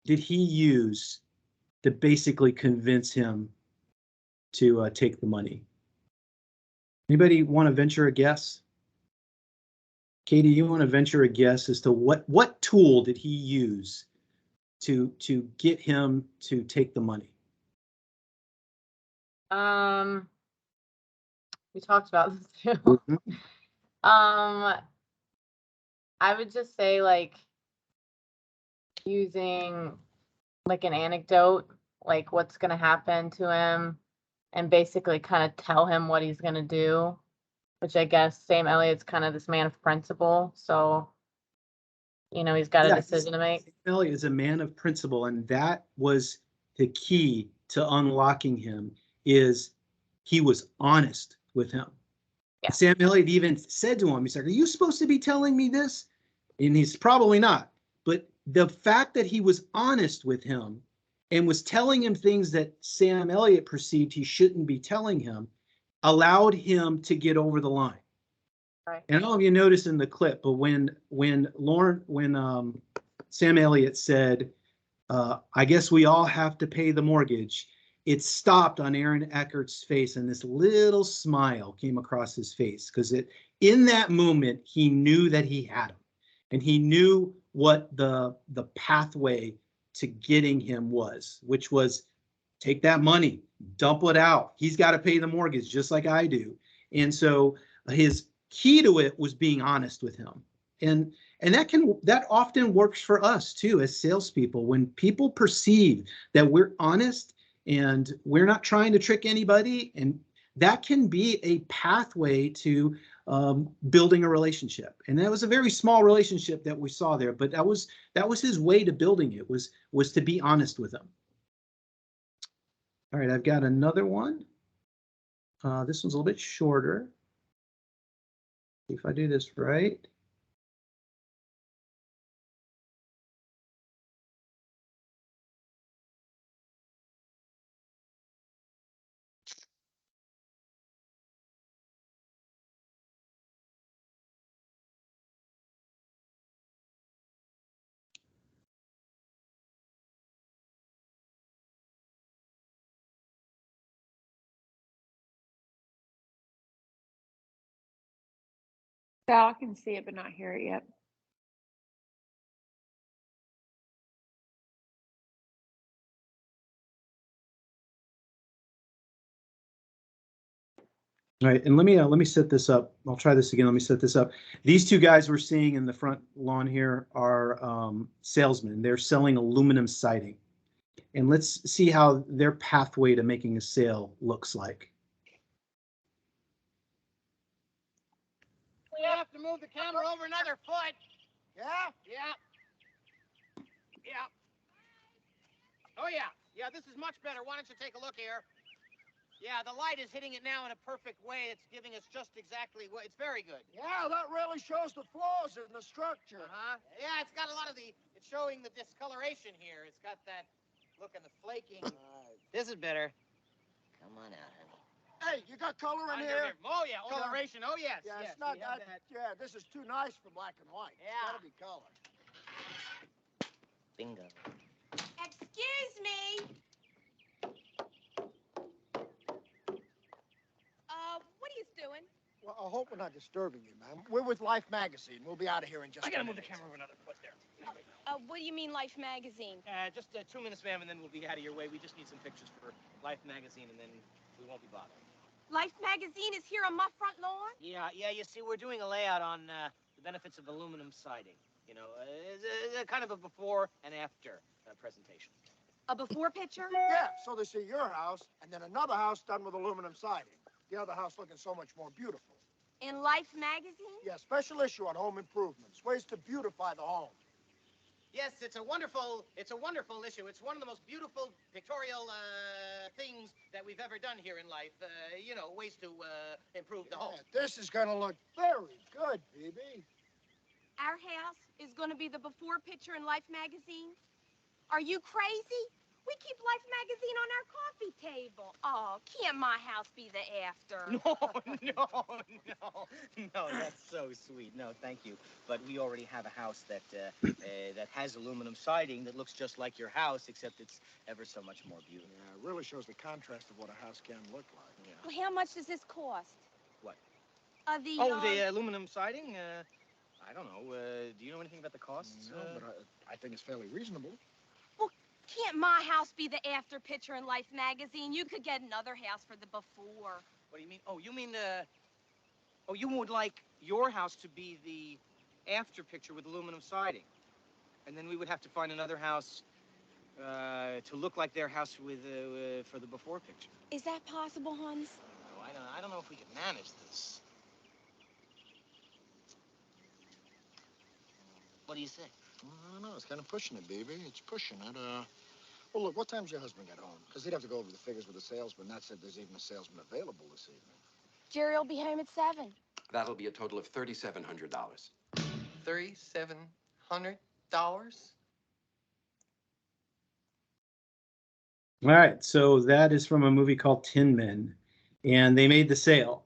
did he use to basically convince him to take the money? Anybody want to venture a guess? Katie, you want to venture a guess as to what tool did he use to get him to take the money? We talked about this too. Mm-hmm. I would just say like using like an anecdote, like what's going to happen to him, and basically kind of tell him what he's going to do, which I guess Sam Elliott's kind of this man of principle. So, you know, he's got a decision to make. Sam Elliott is a man of principle, and that was the key to unlocking him, is he was honest with him. Yeah. Sam Elliott even said to him, he's like, are you supposed to be telling me this? And he's probably not. But the fact that he was honest with him and was telling him things that Sam Elliott perceived he shouldn't be telling him allowed him to get over the line. Right. And I don't know if you noticed in the clip, but when Sam Elliott said, I guess we all have to pay the mortgage, it stopped on Aaron Eckert's face, and this little smile came across his face, because in that moment he knew that he had him, and he knew what the pathway to getting him was, which was take that money, dump it out. He's got to pay the mortgage just like I do. And so his key to it was being honest with him. And that often works for us too as salespeople. When people perceive that we're honest and we're not trying to trick anybody, and that can be a pathway to building a relationship. And that was a very small relationship that we saw there, but that was his way to building it, was to be honest with him. All right, I've got another one. This one's a little bit shorter. See if I do this right. Val, I can see it, but not hear it yet. All right, and let me set this up. I'll try this again. Let me set this up. These two guys we're seeing in the front lawn here are salesmen. They're selling aluminum siding. And let's see how their pathway to making a sale looks like. We have to move the camera over another foot. Yeah? Yeah. Yeah. Oh, yeah. Yeah, this is much better. Why don't you take a look here? Yeah, the light is hitting it now in a perfect way. It's giving us just exactly what, it's very good. Yeah, that really shows the flaws in the structure. Uh-huh. Yeah, it's got a lot of it's showing the discoloration here. It's got that look and the flaking. This is better. Come on out, honey. Hey, you got color in here? Oh, yeah, coloration. Oh, yes. Yeah, yes, it's not we have that. Yeah, this is too nice for black and white. Yeah. It's gotta be color. Bingo. Excuse me. What are you doing? Well, I hope we're not disturbing you, ma'am. We're with Life Magazine. We'll be out of here in just I gotta a move the minute. camera over another foot there. What do you mean, Life Magazine? Just 2 minutes, ma'am, and then we'll be out of your way. We just need some pictures for Life Magazine, and then we won't be bothered. Life Magazine is here on my front lawn? Yeah, you see, we're doing a layout on the benefits of aluminum siding. You know, kind of a before and after presentation. A before picture? Yeah, so they see your house, and then another house done with aluminum siding. The other house looking so much more beautiful. In Life Magazine? Yeah, special issue on home improvements, ways to beautify the home. Yes, it's a wonderful issue. It's one of the most beautiful pictorial things that we've ever done here in life. You know, ways to improve the home. This is gonna look very good, BB. Our house is going to be the before picture in Life Magazine? Are you crazy? We keep Life Magazine on our coffee table. Oh, can't my house be the after? No, that's so sweet. No, thank you. But we already have a house that that has aluminum siding that looks just like your house, except it's ever so much more beautiful. Yeah, it really shows the contrast of what a house can look like. Yeah. Well, how much does this cost? What? The aluminum siding? I don't know. Do you know anything about the costs? No, but I think it's fairly reasonable. Can't my house be the after picture in Life Magazine? You could get another house for the before. What do you mean? Oh, you mean you would like your house to be the after picture with aluminum siding, and then we would have to find another house to look like their house with for the before picture. Is that possible, Hans? Oh, I don't know if we can manage this. What do you say? I don't know. It's kind of pushing it, baby. It's pushing it. Well, look, what time's your husband get home? Because he'd have to go over the figures with the salesman. That said, there's even a salesman available this evening. Jerry will be home at 7. That'll be a total of $3,700. $3,700? All right, so that is from a movie called Tin Men, and they made the sale.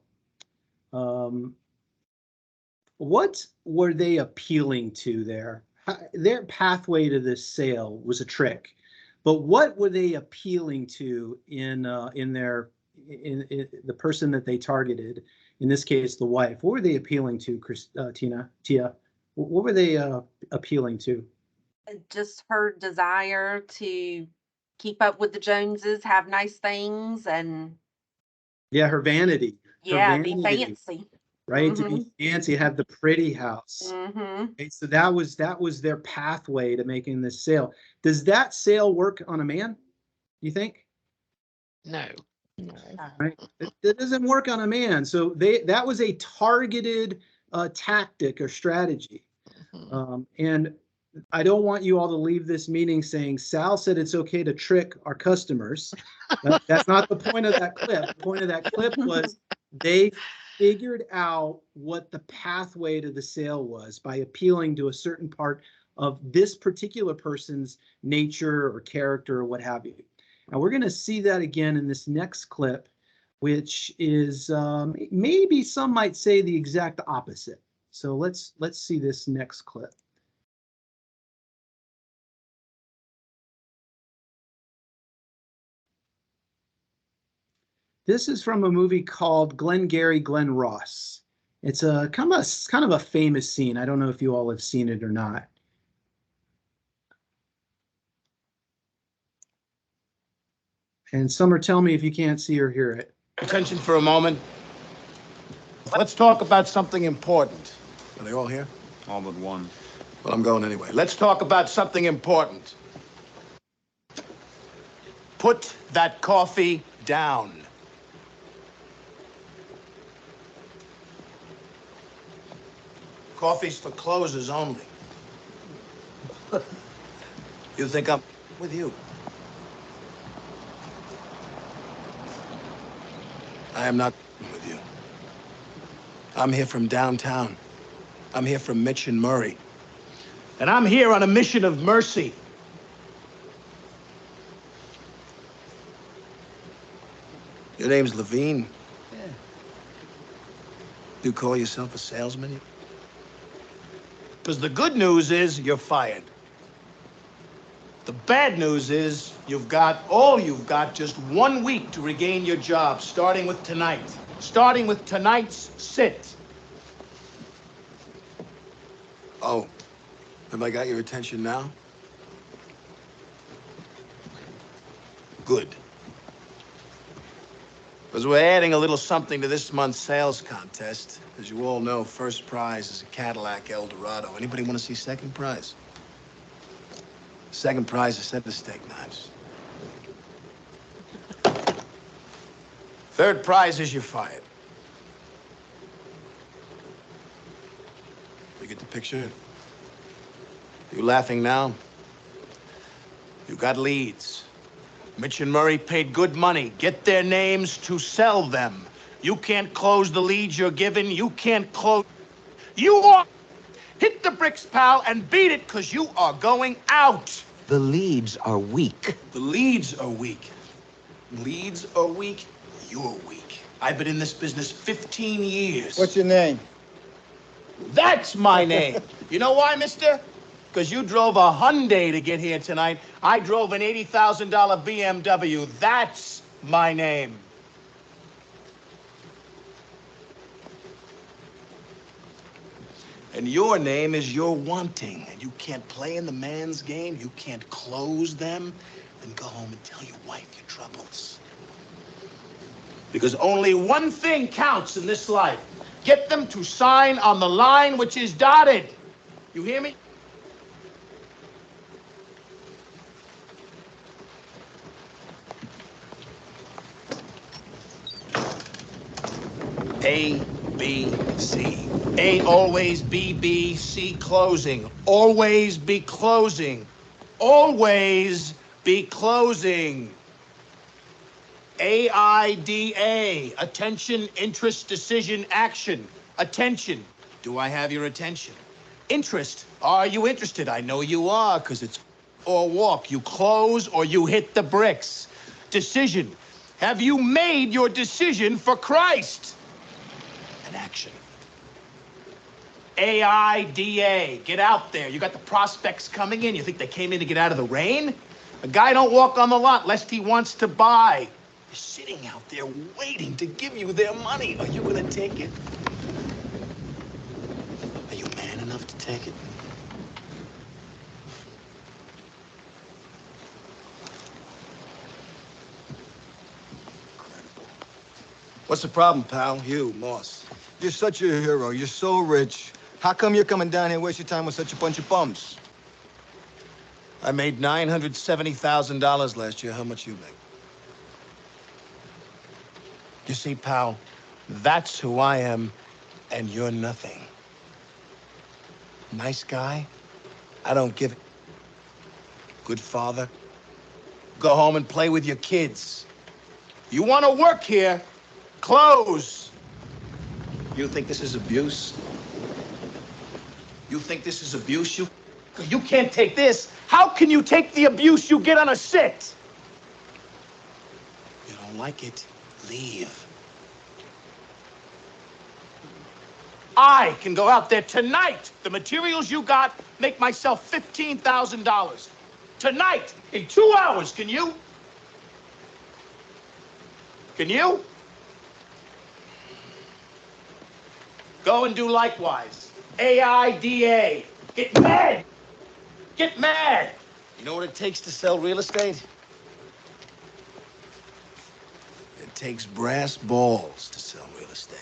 What were they appealing to there? Their pathway to this sale was a trick, but what were they appealing to in the person that they targeted? In this case, the wife. What were they appealing to, Tia? What were they appealing to? Just her desire to keep up with the Joneses, have nice things, and Yeah, her vanity. be fancy. Right, to be fancy, have the pretty house. Mm-hmm. Okay, so that was their pathway to making this sale. Does that sale work on a man? You think? No. No. Right? It doesn't work on a man. So that was a targeted tactic or strategy. And I don't want you all to leave this meeting saying Sal said it's okay to trick our customers. That's not the point of that clip. The point of that clip was they figured out what the pathway to the sale was by appealing to a certain part of this particular person's nature or character or what have you. Now we're going to see that again in this next clip, which is maybe some might say the exact opposite. So let's see this next clip. This is from a movie called Glengarry Glen Ross. It's a kind of a famous scene. I don't know if you all have seen it or not. And Summer, tell me if you can't see or hear it. Attention for a moment. Let's talk about something important. Are they all here? All but one. Well, I'm going anyway. Let's talk about something important. Put that coffee down. Coffee's for closers only. You think I'm with you? I am not with you. I'm here from downtown. I'm here from Mitch and Murray. And I'm here on a mission of mercy. Your name's Levine? Yeah. You call yourself a salesman? Because the good news is you're fired. The bad news is you've got just 1 week to regain your job, starting with tonight. Starting with tonight's sit. Oh, have I got your attention now? Good. Because we're adding a little something to this month's sales contest. As you all know, first prize is a Cadillac Eldorado. Anybody want to see second prize? Second prize is a set of steak knives. Third prize is you're fired. You get the picture? You laughing now? You got leads. Mitch and Murray paid good money. Get their names to sell them. You can't close the leads you're given. You can't close. You are. Hit the bricks, pal, and beat it, because you are going out. The leads are weak. The leads are weak. Leads are weak. You're weak. I've been in this business 15 years. What's your name? That's my name. You know why, mister? Because you drove a Hyundai to get here tonight. I drove an $80,000 BMW. That's my name. And your name is You're Wanting. And you can't play in the man's game. You can't close them. Then go home and tell your wife your troubles. Because only one thing counts in this life. Get them to sign on the line which is dotted. You hear me? A, B, C. A always B, B, C closing. Always be closing. Always be closing. AIDA. Attention, interest, decision, action. Attention. Do I have your attention? Interest. Are you interested? I know you are, because it's or walk. You close or you hit the bricks. Decision. Have you made your decision for Christ? An action. AIDA. Get out there. You got the prospects coming in. You think they came in to get out of the rain? A guy don't walk on the lot lest he wants to buy. They're sitting out there waiting to give you their money. Are you gonna take it? Are you man enough to take it? What's the problem, pal? You, Moss. You're such a hero. You're so rich. How come you're coming down here wasting time with such a bunch of bums? I made $970,000 last year. How much you make? You see, pal, that's who I am, and you're nothing. Nice guy? I don't give it. Good father? Go home and play with your kids. You want to work here? Close. You think this is abuse? You think this is abuse? You can't take this. How can you take the abuse you get on a sit? You don't like it? Leave. I can go out there tonight. The materials you got make myself $15,000. Tonight, in 2 hours, can you? Can you? Go and do likewise. AIDA. Get mad. Get mad. You know what it takes to sell real estate? It takes brass balls to sell real estate.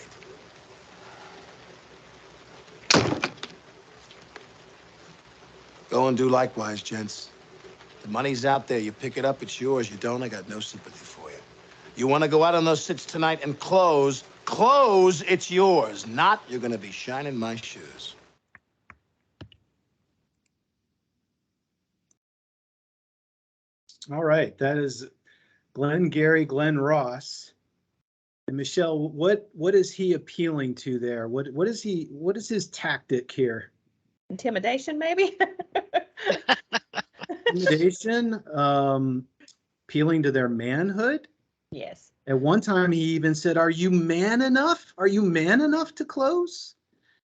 Go and do likewise, gents. The money's out there. You pick it up, it's yours. You don't, I got no sympathy for you. You want to go out on those sits tonight and close, it's yours. Not, you're going to be shining my shoes. All right, that is Glengarry Glen Ross. And Michelle, what is he appealing to there? What is his tactic here? Intimidation, maybe? Intimidation, appealing to their manhood. Yes. At one time, he even said, "Are you man enough? Are you man enough to close?"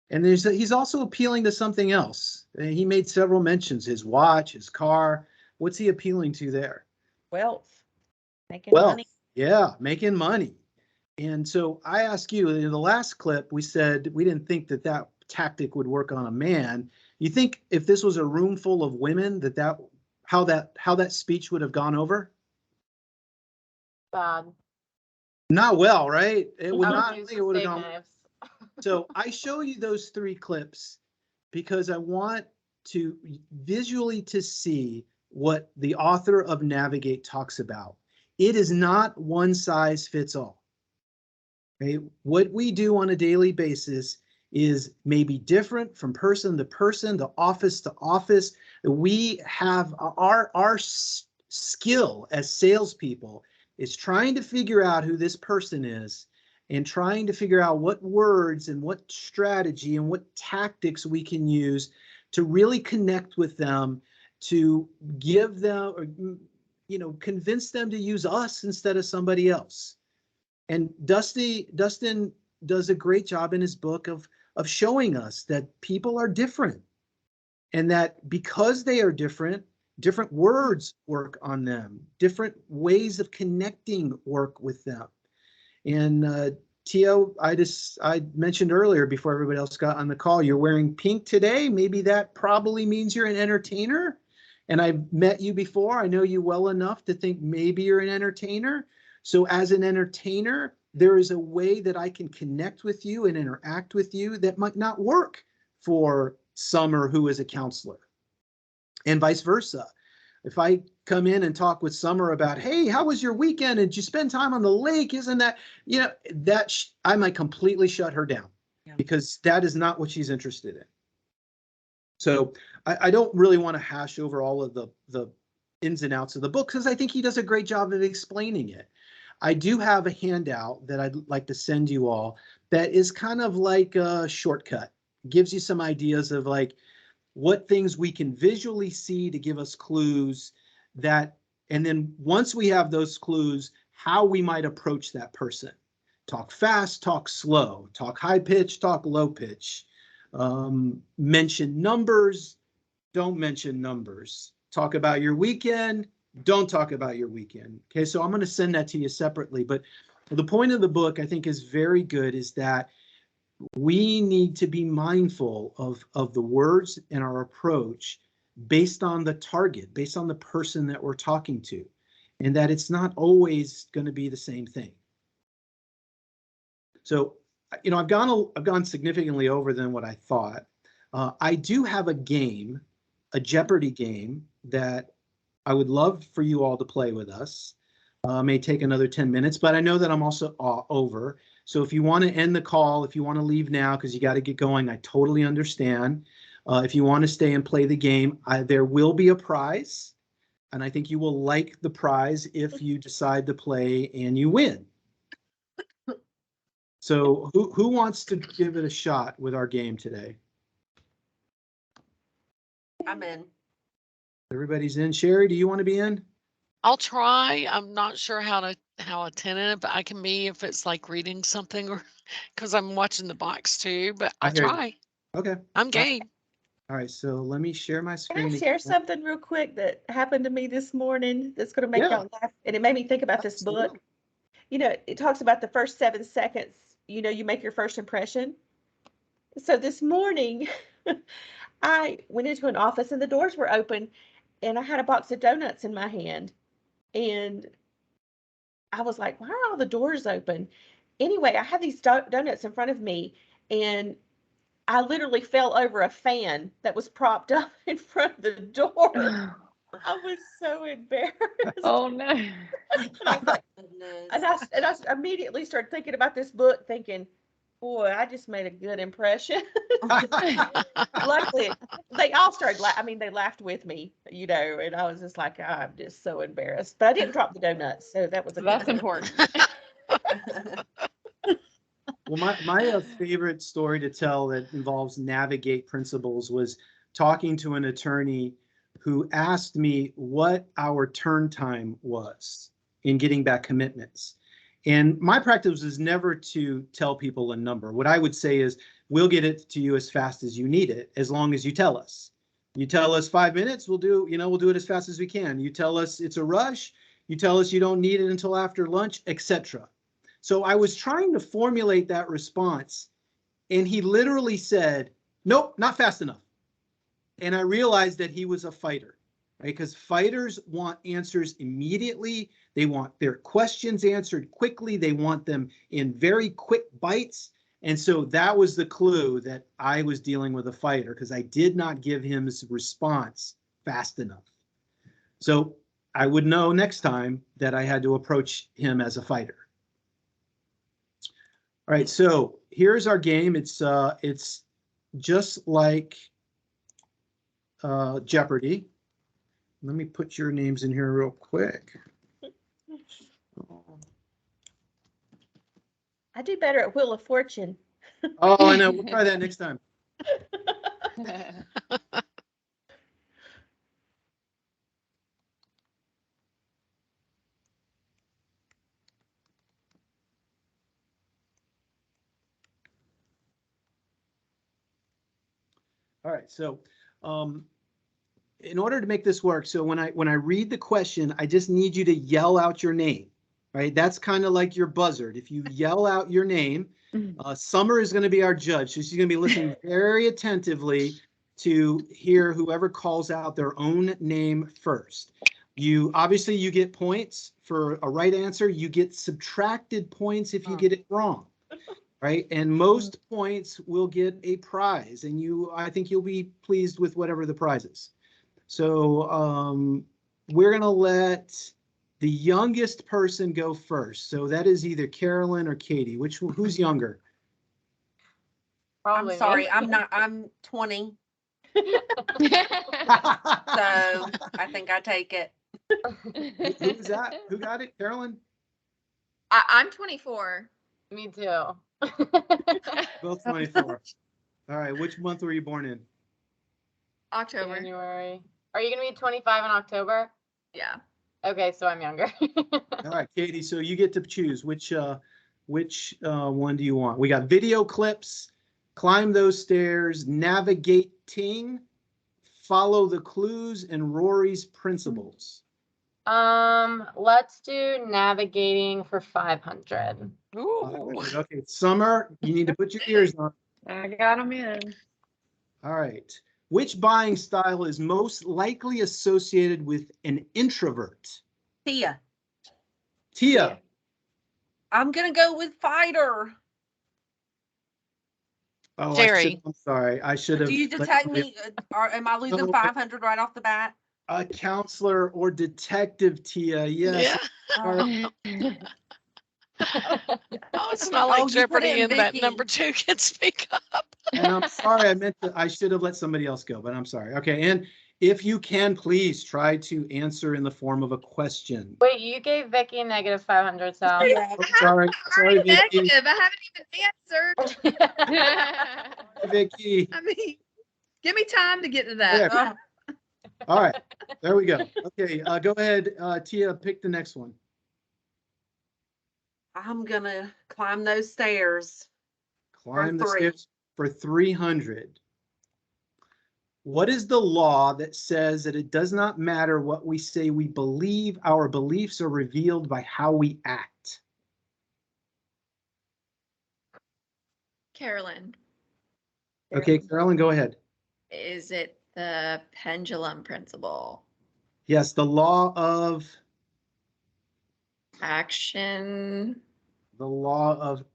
And he's also appealing to something else. And he made several mentions: his watch, his car. What's he appealing to there? Wealth. Making money. Yeah, making money. And so I ask you, in the last clip, we said we didn't think that tactic would work on a man. You think if this was a room full of women, how that speech would have gone over? Bad. Not well, right? It would I not. use It would have steak gone. knives. So I show you those 3 clips because I want to visually to see what the author of Navigate talks about. It is not one size fits all. Okay? What we do on a daily basis is maybe different from person to person, to office to office. We have our skill as salespeople is trying to figure out who this person is and trying to figure out what words and what strategy and what tactics we can use to really connect with them, to give them, or, convince them to use us instead of somebody else. And Dustin does a great job in his book of showing us that people are different, and that because they are different words work on them, different ways of connecting work with them. And Tio, I mentioned earlier before everybody else got on the call, you're wearing pink today. Maybe that probably means you're an entertainer. And I've met you before. I know you well enough to think maybe you're an entertainer. So as an entertainer, there is a way that I can connect with you and interact with you that might not work for Summer, who is a counselor, and vice versa. If I come in and talk with Summer about, hey, how was your weekend? And did you spend time on the lake? Isn't that, I might completely shut her down because that is not what she's interested in. So I don't really want to hash over all of the ins and outs of the book because I think he does a great job of explaining it. I do have a handout that I'd like to send you all that is kind of like a shortcut. Gives you some ideas of like what things we can visually see to give us clues that, and then once we have those clues, how we might approach that person. Talk fast, talk slow, talk high pitch, talk low pitch. Mention numbers, don't mention numbers. Talk about your weekend, don't talk about your weekend. Okay, so I'm going to send that to you separately. But the point of the book I think is very good, is that we need to be mindful of the words and our approach based on the target, based on the person that we're talking to, and that it's not always going to be the same thing. So, I've gone significantly over than what I thought. I do have a game, a Jeopardy game, that I would love for you all to play with us. May take another 10 minutes, but I know that I'm also over. So if you want to end the call, if you want to leave now because you got to get going, I totally understand. If you want to stay and play the game, there will be a prize. And I think you will like the prize if you decide to play and you win. So who wants to give it a shot with our game today? I'm in. Everybody's in. Sherry, do you want to be in? I'll try. I'm not sure how attentive I can be if it's like reading something or because I'm watching the box too, but I'll hear you. try. Okay. I'm game. All right, so let me share my screen. Can I share something real quick that happened to me this morning that's going to make y'all laugh? And it made me think about this book. You know, it talks about the first 7 seconds, you know, you make your first impression. So this morning, I went into an office and the doors were open and I had a box of donuts in my hand. And I was like, why are all the doors open? Anyway, I had these donuts in front of me and I literally fell over a fan that was propped up in front of the door. I was so embarrassed. Oh no. And I was like, and I immediately started thinking about this book, thinking, boy, I just made a good impression. Luckily, they all started laughing. I mean, they laughed with me, you know, and I was just like, I'm just so embarrassed. But I didn't drop the donuts, so that was That's important. Well, my favorite story to tell that involves navigate principles was talking to an attorney who asked me what our turn time was in getting back commitments. And my practice is never to tell people a number. What I would say is, we'll get it to you as fast as you need it, as long as you tell us. You tell us 5 minutes, we'll do it as fast as we can. You tell us it's a rush, you tell us you don't need it until after lunch, etc. So I was trying to formulate that response, and he literally said, nope, not fast enough. And I realized that he was a fighter, right? Because fighters want answers immediately. They want their questions answered quickly. They want them in very quick bites. And so that was the clue that I was dealing with a fighter, because I did not give him his response fast enough. So I would know next time that I had to approach him as a fighter. All right, so here's our game. It's just like Jeopardy. Let me put your names in here real quick. I do better at Wheel of Fortune. Oh, I know. We'll try that next time. All right, so in order to make this work, so when I read the question, I just need you to yell out your name, right? That's kind of like your buzzard. If you yell out your name, Summer is going to be our judge, so she's going to be listening very attentively to hear whoever calls out their own name first. You get points for a right answer. You get subtracted points if you get it wrong. Right, and most points will get a prize, and I think you'll be pleased with whatever the prize is. So we're gonna let the youngest person go first. So that is either Carolyn or Katie. Who's younger? Probably I'm sorry, me. I'm 20. So I think I take it. Who's that? Who got it? Carolyn? I'm 24. Me too. Both 24. All right, which month were you born in? October. January. Are you gonna be 25 in October? Yeah. Okay, so I'm younger. All right, Katie, so you get to choose which one do you want? We got video clips, climb those stairs, navigating, follow the clues, and Rory's principles. Let's do navigating for 500. Ooh. Okay, Summer, you need to put your ears on. I got them in. All right. Which buying style is most likely associated with an introvert? Tia. Tia. I'm gonna go with fighter. Oh, Jerry. I'm sorry. I should have. Do you detect me, or am I losing 500 right off the bat? A counselor or detective, Tia. Yes. Yeah. Yeah. Oh, it's not like Oh, you put Jeopardy in and that Vicky. number 2 can speak up. And I'm sorry, I should have let somebody else go, but I'm sorry. Okay, and if you can, please try to answer in the form of a question. Wait, you gave Vicky negative 500, so. Oh, sorry, sorry, Vicky. Negative. I haven't even answered. Vicky. I mean, give me time to get to that. Yeah. All right, there we go. Okay, go ahead, Tia, pick the next one. I'm gonna climb those stairs. Climb the three. stairs for 300. What is the law that says that it does not matter what we say we believe, our beliefs are revealed by how we act? Carolyn, Okay, Carolyn, go ahead. is it the pendulum principle? Yes, the law of Action.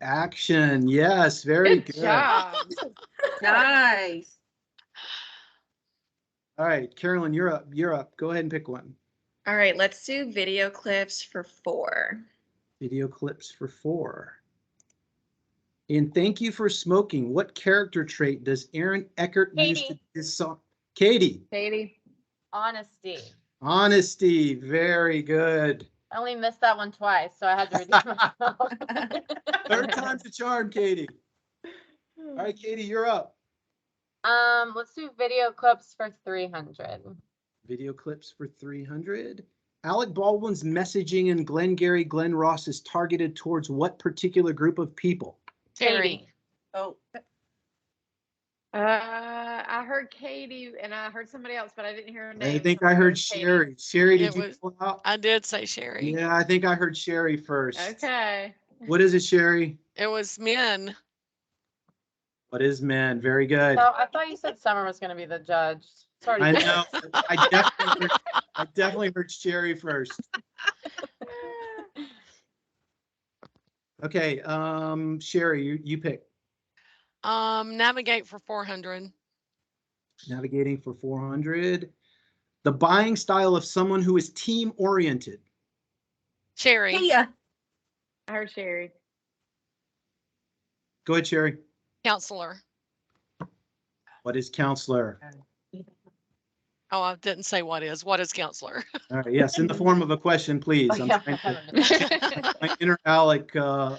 action. Yes, very good. job. Nice. All right, Carolyn, you're up. You're up. Go ahead and pick one. All right, let's do video clips for 4. Video clips for 4. In Thank You for Smoking, what character trait does Aaron Eckhart use to Katie. his song? Katie. Katie. Honesty. Honesty. Very good. I only missed that one twice, so I had to redeem myself. Third time's a charm, Katie. All right, Katie, you're up. Let's do video clips for 300. Video clips for 300. Alec Baldwin's messaging in Glengarry Glen Ross is targeted towards what particular group of people? Katie. Oh, I heard Katie and I heard somebody else, but I didn't hear her name. I think so I heard Katie. Sherry. Sherry, did It you was- pull out? I did say Sherry. Yeah, I think I heard Sherry first. Okay. What is it, Sherry? It was men. What is men? Very good. So I thought you said Summer was going to be the judge. Sorry. I know. I definitely heard Sherry first. Okay, Sherry, you pick. Navigate for 400. Navigating for 400. The buying style of someone who is team oriented. Sherry. Tia. I heard Sherry. Go ahead, Sherry. Counselor. What is counselor? Oh, I didn't say what is. What is counselor? All right, yes, in the form of a question, please. I'm trying to, my inner Alec, what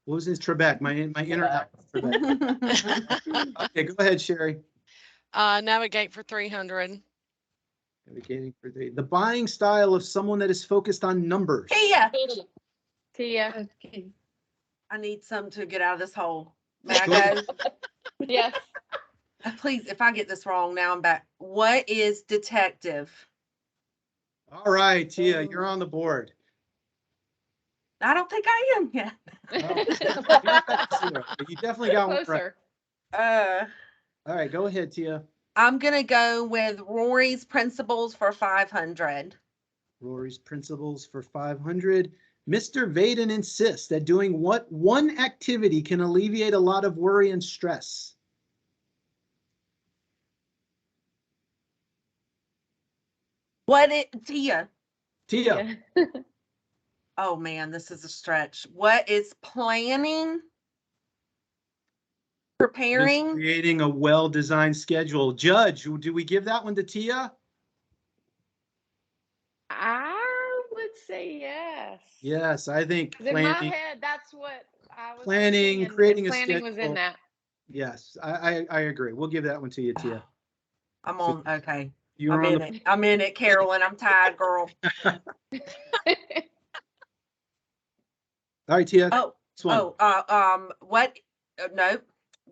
was his Trebek? My inner Alec Trebek. Okay, go ahead, Sherry. Navigate for 300. Navigating for the buying style of someone that is focused on numbers. Tia. Katie. Tia. Okay. I need some to get out of this hole. May I go? Yes. Please, if I get this wrong, now I'm back. What is detective? All right, Tia, you're on the board. I don't think I am yet. You definitely got one right. Closer. All right, go ahead, Tia. I'm gonna go with Rory's principles for 500. Rory's principles for 500. Mr. Vaden insists that doing what one activity can alleviate a lot of worry and stress. Tia? Tia. Oh man, this is a stretch. What is planning? Is Preparing? creating a well-designed schedule. Judge, do we give that one to Tia? I would say yes. Yes, I think 'Cause in my planning. head, that's what I was Planning, thinking, and creating a planning was schedule. in that. Yes, I agree. We'll give that one to you, Tia. I'm on, okay. You're I'm on in it. I'm in it, Carolyn. I'm tired, girl. All right, Tia. Oh, This one. what? No,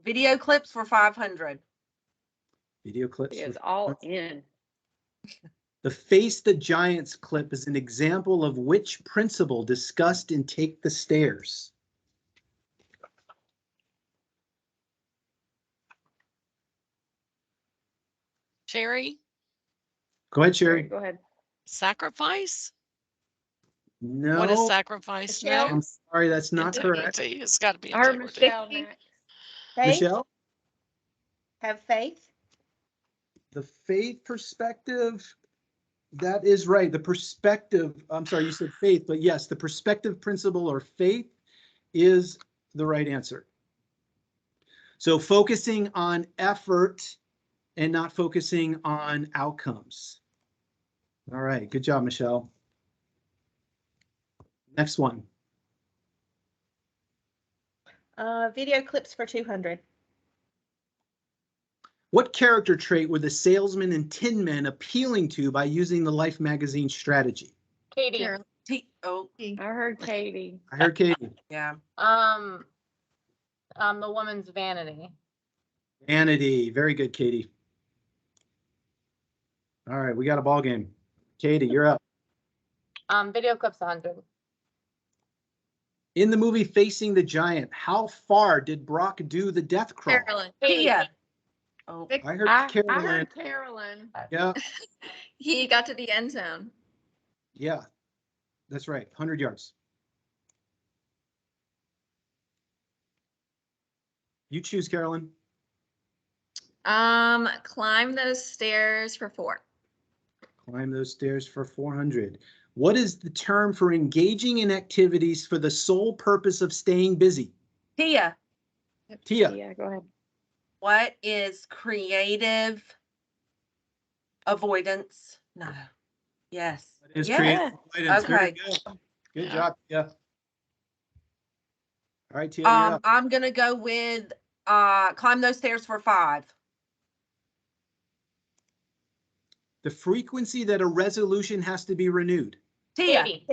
video clips for 500. Video clips. It's for- all in. The Face the Giants clip is an example of which principle discussed in Take the Stairs. Sherry. Go ahead, Sherry. Go ahead. Sacrifice. No. What is sacrifice? Michelle? I'm sorry, that's not correct. Integrity. It's got to be I heard integrity. Michelle Vicky? next. Faith? Michelle, Have faith? the faith perspective, That is right. The perspective, I'm sorry, you said faith, but yes, the perspective principle or faith is the right answer. So focusing on effort and not focusing on outcomes. All right, good job, Michelle. Next one. Video clips for 200. What character trait were the salesman and tin men appealing to by using the Life magazine strategy? Katie. Carolyn. I heard Katie. I heard Katie. Yeah. The woman's vanity. Vanity. Very good, Katie. All right, we got a ball game. Katie, you're up. Video clips 100. In the movie Facing the Giant, how far did Brock do the death crawl? Carolyn. Tia. Oh, I heard I Carolyn. heard Carolyn. Yeah, He got to the end zone. yeah, that's right. 100 yards. You choose, Carolyn. Climb those stairs for 4. Climb those stairs for 400. What is the term for engaging in activities for the sole purpose of staying busy? Tia. Tia. Yeah, go ahead. What is creative avoidance? No. Yes. It is Yeah. creative avoidance. Very Okay. good. Good job, Tia. All right, Tia, you're up. I'm gonna go with climb those stairs for 5. The frequency that a resolution has to be renewed. Tia. Katie.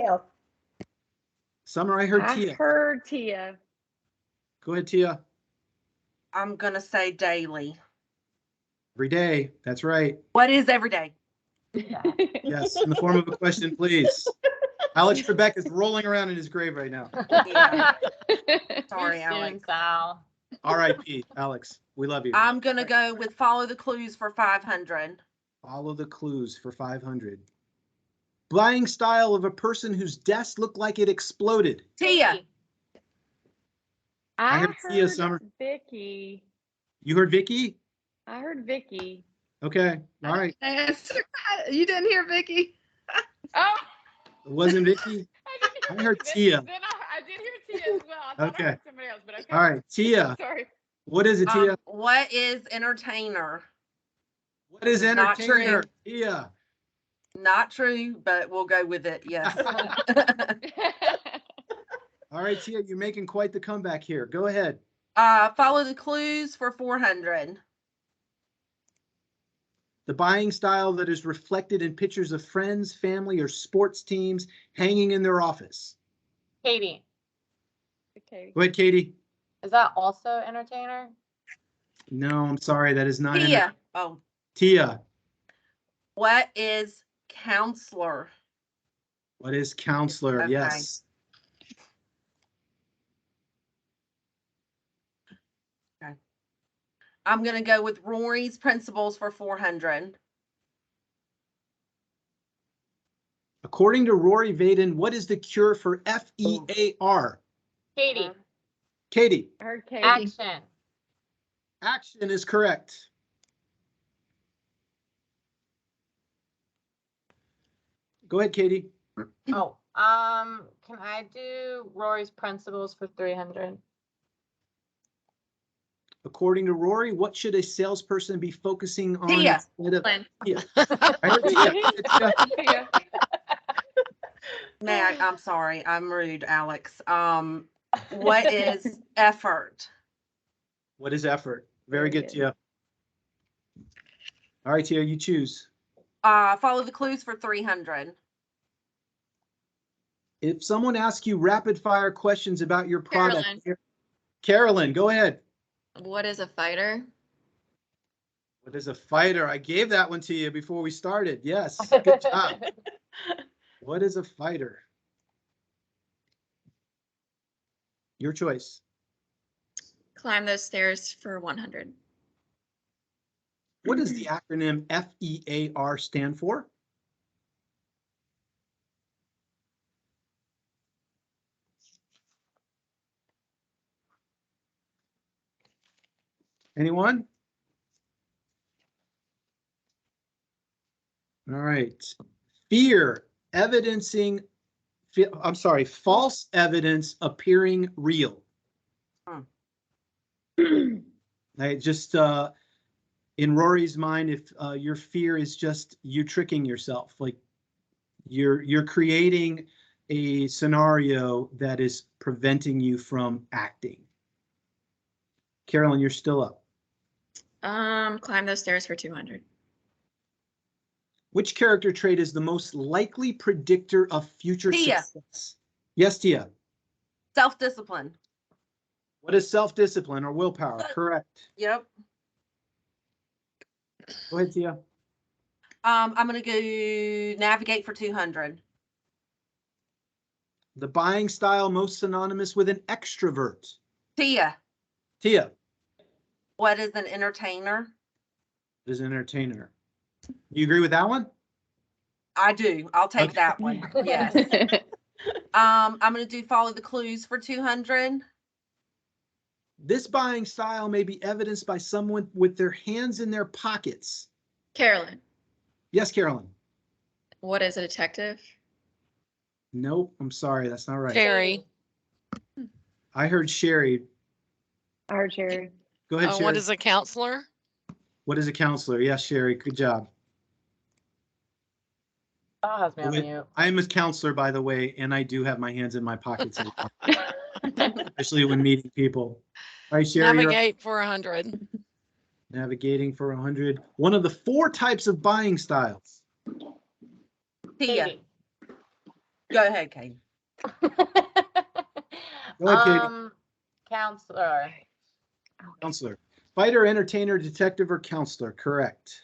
Summer, I heard I Tia. heard Tia. Go ahead, Tia. I'm gonna say daily. Every day. That's right. What is every day? Yes, in the form of a question, please. Alex Trebek is rolling around in his grave right now. Yeah. Sorry, Too soon, Alex. Sal. R.I.P. Alex. We love you. I'm gonna go with follow the clues for 500. Follow the clues for 500. Buying style of a person whose desk looked like it exploded. Tia. I I heard Tia heard Summer. Vicky. You heard Vicky? I heard Vicky. Okay. All right. You didn't hear Vicky? Oh, It wasn't Vicky? I heard Tia. Then I did hear Tia as well. I thought I Okay. heard somebody else, but okay. All right. Tia. Sorry. What is it, Tia? What is entertainer? What is not entertainer? true. Tia. Not true, but we'll go with it. Yes. All right, Tia, you're making quite the comeback here. Go ahead. Follow the clues for 400. The buying style that is reflected in pictures of friends, family, or sports teams hanging in their office. Katie. Okay. Go ahead, Katie. Is that also entertainer? No, I'm sorry. That is not Tia. Oh, Tia. what is counselor? What is counselor? Okay. Yes. I'm gonna go with Rory's principles for 400. According to Rory Vaden, what is the cure for FEAR? Katie. Katie. I heard Katie. Action. Action is correct. Go ahead, Katie. Oh, can I do Rory's principles for 300? According to Rory, what should a salesperson be focusing on? Tia. instead of- Lynn. Tia. I heard Tia. Tia. May I'm sorry, I'm rude, Alex. What is effort? What is effort? Very Very good, good. Tia. All right, Tia, you choose. Follow the clues for 300. If someone asks you rapid fire questions about your product, Carolyn, go ahead. What is a fighter? What is a fighter? I gave that one to you before we started. Yes, good job. What is a fighter? Your choice. Climb those stairs for 100. What does the acronym FEAR stand for? Anyone? All right. Fear, evidencing, I'm sorry, false evidence appearing real. I just, in Rory's mind, if your fear is just you tricking yourself, like you're creating a scenario that is preventing you from acting. Carolyn, you're still up. Climb those stairs for 200. Which character trait is the most likely predictor of future Tia. success? Yes, Tia. Self-discipline. What is self-discipline or willpower? Correct. Yep. Go ahead, Tia. I'm gonna go navigate for 200. The buying style most synonymous with an extrovert. Tia. Tia What is an entertainer? is an entertainer. You agree with that one? I do. I'll take Okay. that one. Yes. I'm gonna do follow the clues for 200. This buying style may be evidenced by someone with their hands in their pockets. Carolyn, Yes, Carolyn. what is a detective? Nope, I'm sorry, that's not right. Sherry. I heard Sherry. I heard Sherry. Go ahead, Sherry. What is a counselor? What is a counselor? Yes, Sherry, good job. Oh, has me on mute. I am a counselor, by the way, and I do have my hands in my pockets, especially when meeting people. All right, Sherry, you're up. Navigate for 100. Navigating for 100. One of the 4 types of buying styles. Tia. Go ahead, Kate. Go ahead, Katie. Counselor. Counselor. Fighter, entertainer, detective, or counselor. Correct.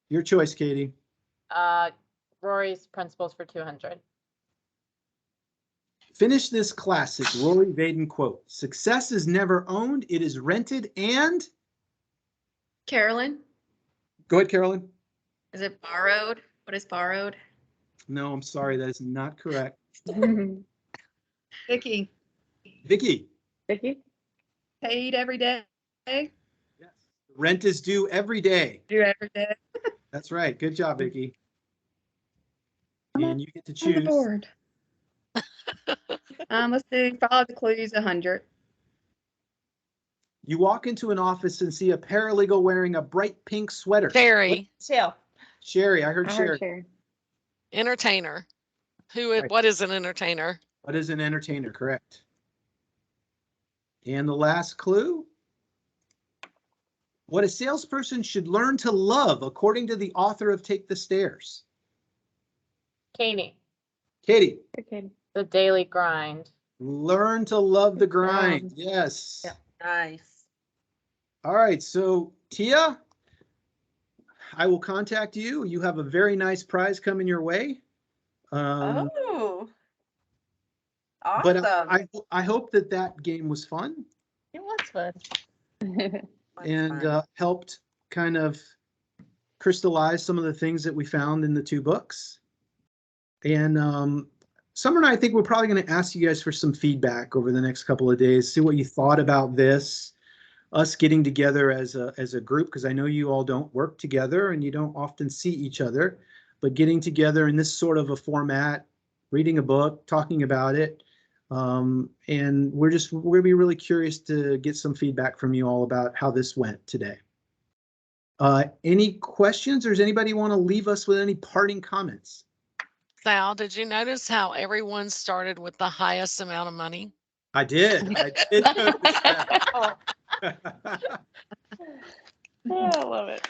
Your choice, Katie. Rory's principles for 200. Finish this classic Rory Vaden quote. Success is never owned. It is rented and... Carolyn, Go ahead, Carolyn. is it borrowed? What is borrowed? No, I'm sorry. That is not correct. Vicky. Vicky. Vicky. Paid every day. Rent is due every day. Do every day. That's right. Good job, Vicky. I'm And you get to On the choose. board. Let's do follow the clues 100. You walk into an office and see a paralegal wearing a bright pink sweater. Sherry. Shell. Sherry, I heard Sherry. Entertainer. What is an entertainer? What is an entertainer? Correct. And the last clue. What a salesperson should learn to love, according to the author of Take the Stairs. Katie. Katie. Okay. The daily grind. Learn to love the grind. Yes. Yeah. Nice. All right. So, Tia, I will contact you. You have a very nice prize coming your way. Oh. But Awesome. I hope that game was fun It was fun. and helped kind of crystallize some of the things that we found in the 2 books. And Summer and I think we're probably going to ask you guys for some feedback over the next couple of days, see what you thought about this, us getting together as a group, because I know you all don't work together and you don't often see each other, but getting together in this sort of a format, reading a book, talking about it. And we're gonna be really curious to get some feedback from you all about how this went today. Any questions, or does anybody want to leave us with any parting comments? Sal, did you notice how everyone started with the highest amount of money? I did. I did notice that. Oh, I love it.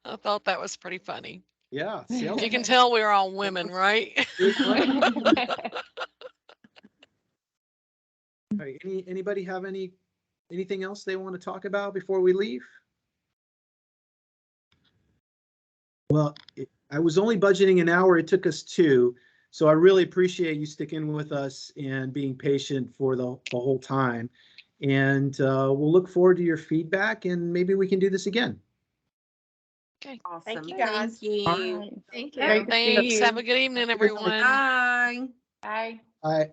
I thought that was pretty funny. Yeah. You can tell we're all women, right? All right, anybody have anything else they want to talk about before we leave? Well, I was only budgeting an hour. It took us 2. So I really appreciate you sticking with us and being patient for the whole time. And we'll look forward to your feedback, and maybe we can do this again. Okay. Awesome. Thank you, guys. Thank you. All right. Thank Great you. to see Thanks. you. Have a good evening, everyone. Bye. Bye. All right.